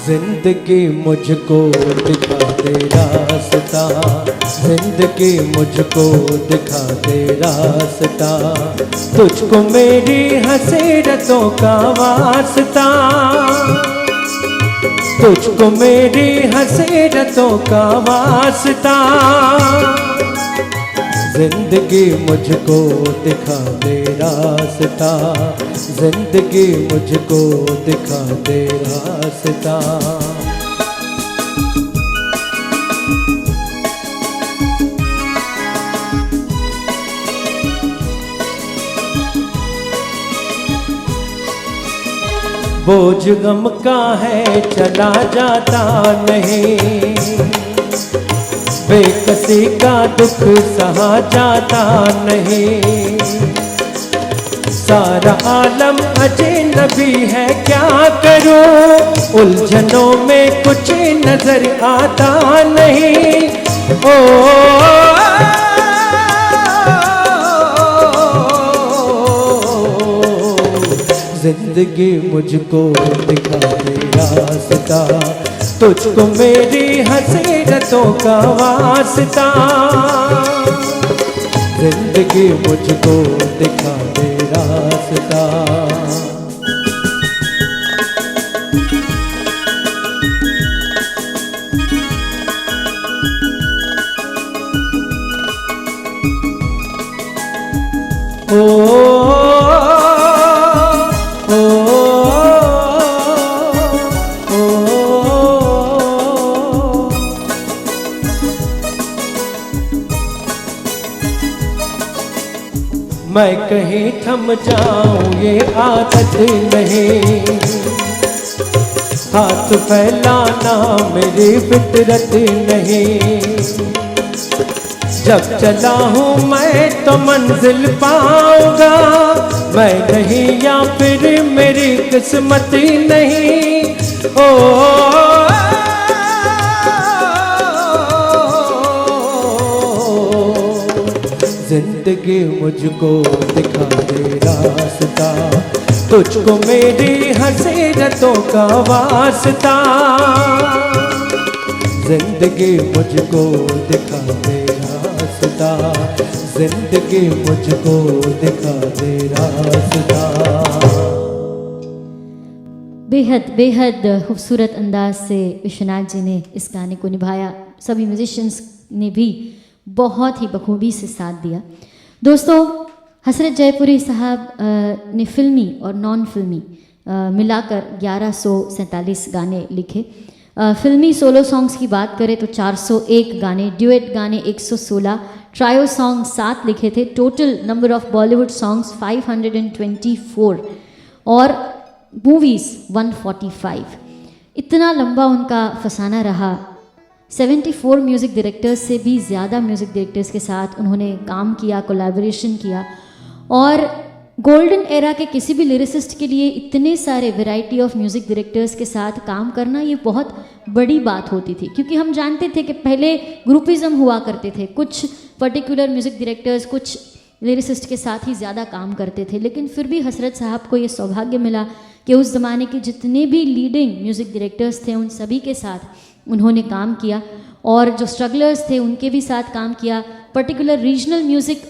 Speaker 3: जिंदगी मुझको दिखा दे रास्ता, जिंदगी मुझको दिखा दे रास्ता, तुझको मेरी हसरतों का वास्ता, तुझको मेरी हसरतों का वास्ता, जिंदगी मुझको दिखा दे रास्ता, जिंदगी मुझको दिखा दे रास्ता। बोझ गम का है चला जाता नहीं, बेकसी का दुख सहा जाता नहीं, सारा आलम अजनबी है क्या करूं, उलझनों में कुछ नजर आता नहीं। ओ जिंदगी मुझको दिखा दे रास्ता, तुझको मेरी हसरतों का वास्ता, जिंदगी मुझको दिखा दे रास्ता। मैं कहीं थम जाऊं ये आदत नहीं, हाथ फैलाना मेरी फितरत नहीं, जब चला हूँ मैं तो मंजिल पाऊंगा, मैं नहीं या फिर मेरी किस्मत नहीं। ओ जिंदगी मुझको दिखा दे रास्ता, तुझको मेरी हसरतों का वास्ता, जिंदगी मुझको दिखा दे रास्ता, जिंदगी मुझको दिखा दे रास्ता।
Speaker 2: बेहद बेहद खूबसूरत अंदाज से विश्वनाथ जी ने इस गाने को निभाया, सभी म्यूजिशियंस ने भी बहुत ही बखूबी से साथ दिया। दोस्तों, हसरत जयपुरी साहब ने फिल्मी और नॉन फिल्मी मिलाकर 1147 गाने लिखे। फिल्मी सोलो सॉन्ग्स की बात करें तो 401 गाने, ड्यूएट गाने 116, ट्रायो सॉन्ग 7 लिखे थे। Total number of Bollywood songs 524 और मूवीज़ 145। इतना लंबा उनका फसाना रहा। 74 म्यूज़िक डायरेक्टर्स से भी ज़्यादा म्यूज़िक डायरेक्टर्स के साथ उन्होंने काम किया, कोलैबोरेशन किया। और गोल्डन एरा के किसी भी लिरिसिस्ट के लिए इतने सारे वैरायटी ऑफ म्यूज़िक डायरेक्टर्स के साथ काम करना ये बहुत बड़ी बात होती थी, क्योंकि हम जानते थे कि पहले ग्रुपिज़म हुआ करते थे। कुछ पर्टिकुलर म्यूज़िक डायरेक्टर्स कुछ लिरिसिस्ट के साथ ही ज़्यादा काम करते थे, लेकिन फिर भी हसरत साहब को ये सौभाग्य मिला कि उस ज़माने के जितने भी लीडिंग म्यूज़िक डायरेक्टर्स थे उन सभी के साथ उन्होंने काम किया, और जो स्ट्रगलर्स थे उनके भी साथ काम किया। पर्टिकुलर रीजनल म्यूज़िक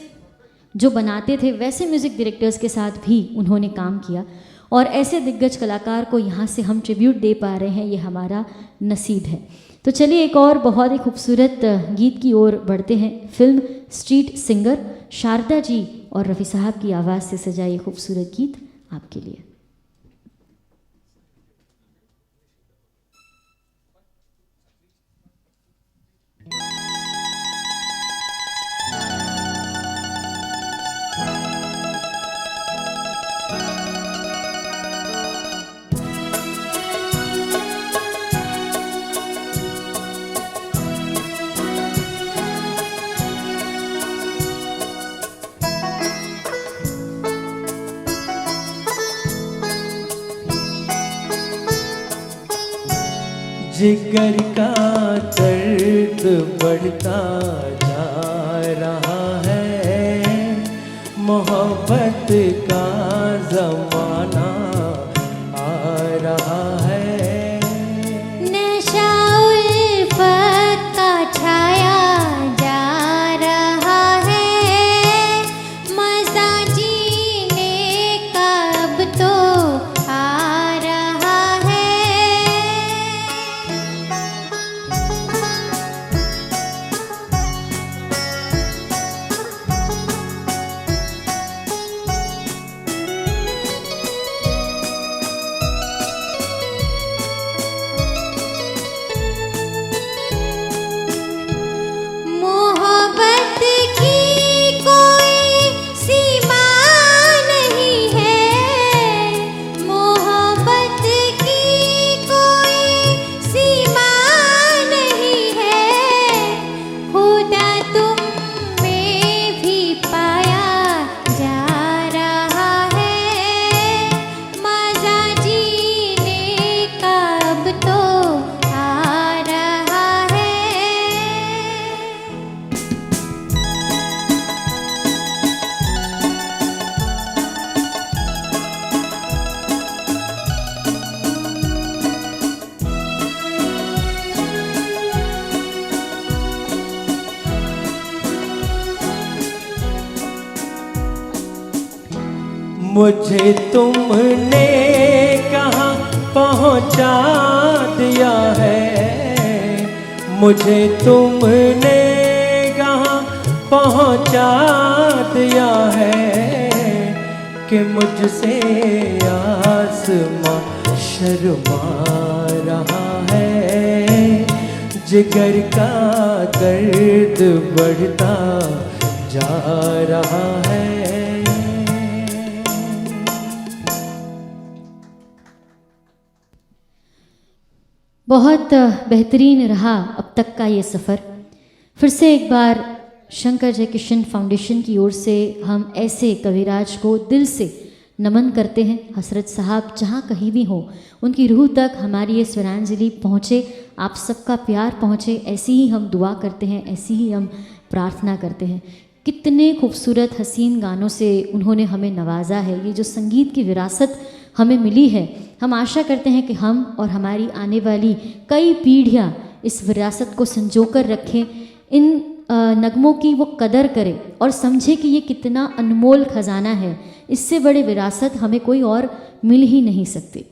Speaker 2: जो बनाते थे वैसे म्यूज़िक डायरेक्टर्स के साथ भी उन्होंने काम किया, और ऐसे दिग्गज कलाकार को यहाँ से हम ट्रिब्यूट दे पा रहे हैं, ये हमारा नसीब है। तो चलिए एक और बहुत ही खूबसूरत गीत की ओर बढ़ते हैं। Film street singer, Sharda ji और रफ़ी साहब की आवाज़ से सजा ये खूबसूरत गीत आपके लिए।
Speaker 3: जिगर का दर्द बढ़ता जा रहा है, मोहब्बत का ज़माना आ रहा है।
Speaker 1: नशा उल्फत का छाया जा रहा है, मज़ा जीने का अब तो आ रहा है। मोहब्बत की कोई सीमा नहीं है, मोहब्बत की कोई सीमा नहीं है। खुदा तुम में भी पाया जा रहा है, मज़ा जीने का अब तो आ रहा है।
Speaker 3: मुझे तुमने कहाँ पहुँचा दिया है, मुझे तुमने कहाँ पहुँचा दिया है, कि मुझसे आसमां शर्मा रहा है। जिगर का दर्द बढ़ता जा रहा है।
Speaker 2: बहुत बेहतरीन रहा अब तक का ये सफ़र। फिर से एक बार शंकर जयकिशन फाउंडेशन की ओर से हम ऐसे कविराज को दिल से नमन करते हैं। हसरत साहब जहाँ कहीं भी हों उनकी रूह तक हमारी ये स्वरांजलि पहुँचे, आप सबका प्यार पहुँचे, ऐसी ही हम दुआ करते हैं, ऐसी ही हम प्रार्थना करते हैं। कितने खूबसूरत हसीन गानों से उन्होंने हमें नवाजा है। ये जो संगीत की विरासत हमें मिली है, हम आशा करते हैं कि हम और हमारी आने वाली कई पीढ़ियाँ इस विरासत को संजोकर रखें, इन नगमों की वो कदर करें और समझे कि ये कितना अनमोल ख़जाना है। इससे बड़े विरासत हमें कोई और मिल ही नहीं सकती।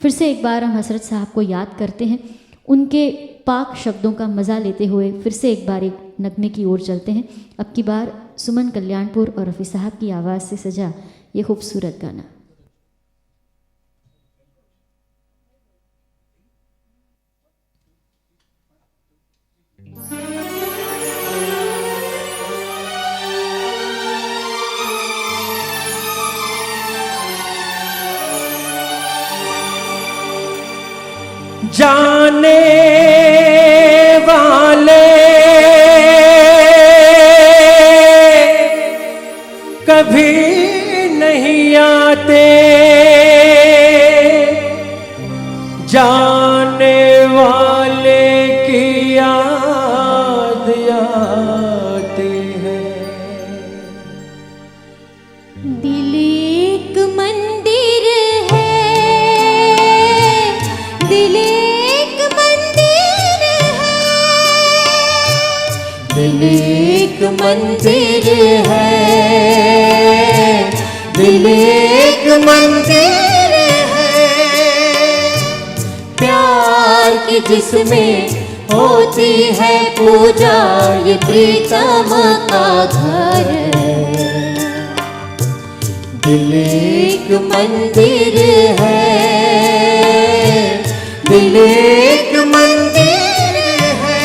Speaker 2: फिर से एक बार हम हसरत साहब को याद करते हैं, उनके पाक शब्दों का मज़ा लेते हुए फिर से एक बार एक नगमे की ओर चलते हैं। अब की बार सुमन कल्याणपुर और रफ़ी साहब की आवाज़ से सजा ये खूबसूरत गाना।
Speaker 3: जाने वाले कभी नहीं आते, जाने वाले की याद आती है।
Speaker 1: दिल एक मंदिर है, दिल एक मंदिर है,
Speaker 3: दिल एक मंदिर है, दिल एक मंदिर है, प्यार की जिसमें होती है पूजा, ये प्रीतम का घर है। दिल एक मंदिर है, दिल एक मंदिर है।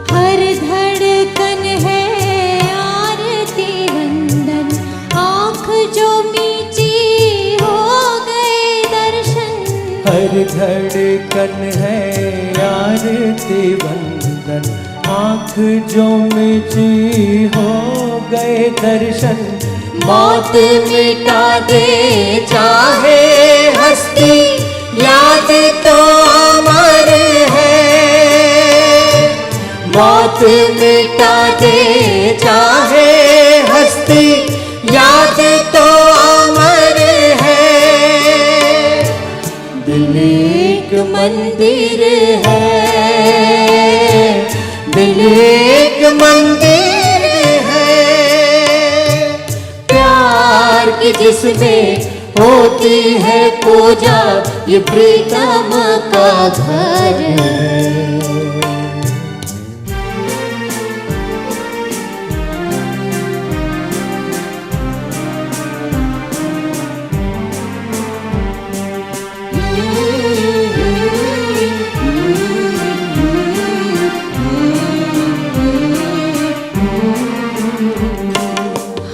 Speaker 1: हर धड़कन है आरती वंदन, आँख जो मीची हो गए दर्शन।
Speaker 3: हर धड़कन है आरती वंदन, आँख जो मिची हो गए दर्शन। मौत मिटा दे चाहे हस्ती, याद तो अमर है। मौत मिटा दे चाहे हस्ती, याद तो अमर है। दिल एक मंदिर है, दिल एक मंदिर है, प्यार की जिसमें होती है पूजा, ये प्रीतम का घर है।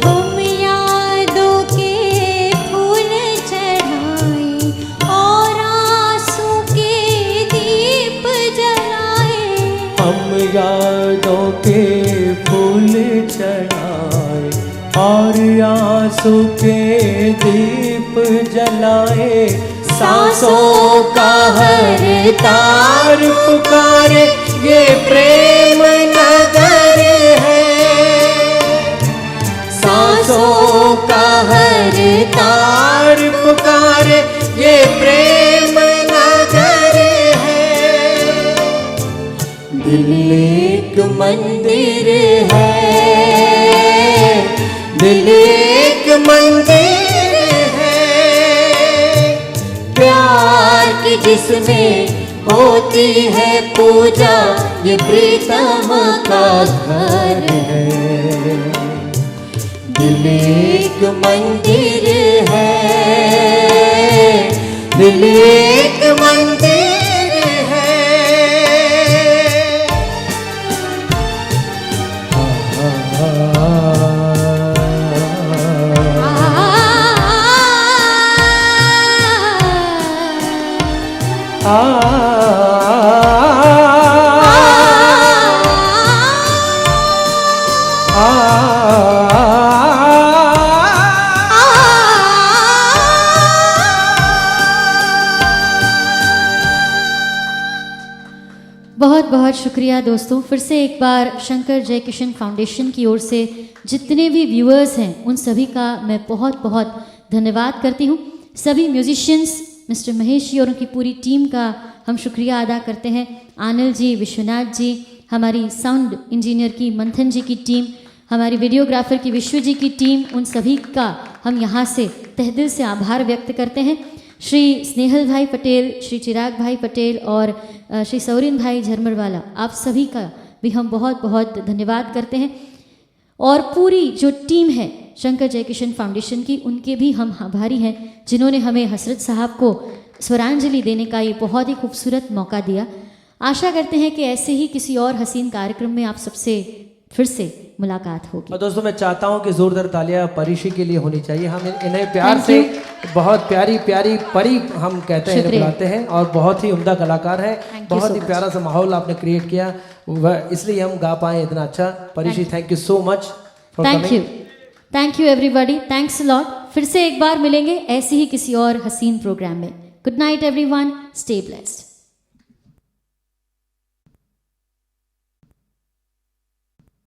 Speaker 1: हम यादों के फूल चढ़ाए और आंसू के दीप जलाए।
Speaker 3: हम यादों के फूल चढ़ाए और आंसू के दीप जलाए। सांसों का हर तार पुकारे, ये प्रेम नगर है। सांसों का हर तार पुकारे, ये प्रेम नगर है। दिल एक मंदिर है, दिल एक मंदिर है, प्यार की जिसमें होती है पूजा, ये प्रीतम का घर है। दिल एक मंदिर है, दिल एक मंदिर है।
Speaker 2: बहुत बहुत शुक्रिया दोस्तों। फिर से एक बार शंकर जयकिशन फाउंडेशन की ओर से जितने भी व्यूअर्स हैं उन सभी का मैं बहुत बहुत धन्यवाद करती हूँ। सभी म्यूजिशियंस मिस्टर महेश जी और उनकी पूरी टीम का हम शुक्रिया अदा करते हैं। आनल जी, विश्वनाथ जी, हमारी साउंड इंजीनियर की मंथन जी की टीम, हमारी वीडियोग्राफर की विश्व जी की टीम, उन सभी का हम यहाँ से तहे दिल से आभार व्यक्त करते हैं। श्री स्नेहल भाई पटेल, श्री चिराग भाई पटेल और श्री सौरिन भाई झरमरवाला, आप सभी का भी हम बहुत बहुत धन्यवाद करते हैं। और पूरी जो टीम है शंकर जयकिशन फाउंडेशन की, उनके भी हम आभारी हैं जिन्होंने हमें हसरत साहब को स्वरांजलि देने का ये बहुत ही खूबसूरत मौका दिया। आशा करते हैं कि ऐसे ही किसी और हसीन कार्यक्रम में आप सबसे फिर से मुलाकात होगी।
Speaker 3: और दोस्तों मैं चाहता हूं कि जोरदार तालियां परीशी के लिए होनी चाहिए। हम इन्हें प्यार
Speaker 2: Thank
Speaker 3: से
Speaker 2: you.
Speaker 3: बहुत प्यारी प्यारी परी हम कहते हैं, इन्हें
Speaker 2: शुक्रिया।
Speaker 3: बुलाते हैं और बहुत ही उम्दा कलाकार है।
Speaker 2: Thank you
Speaker 3: बहुत
Speaker 2: so
Speaker 3: ही
Speaker 2: much.
Speaker 3: प्यारा सा माहौल आपने क्रिएट किया, वह इसलिए हम गा पाए इतना अच्छा। Parishi thank you so much for
Speaker 2: thank you, thank you everybody, thanks a lot. फिर से एक बार मिलेंगे ऐसे ही किसी और हसीन प्रोग्राम में। Good night everyone, stay blessed.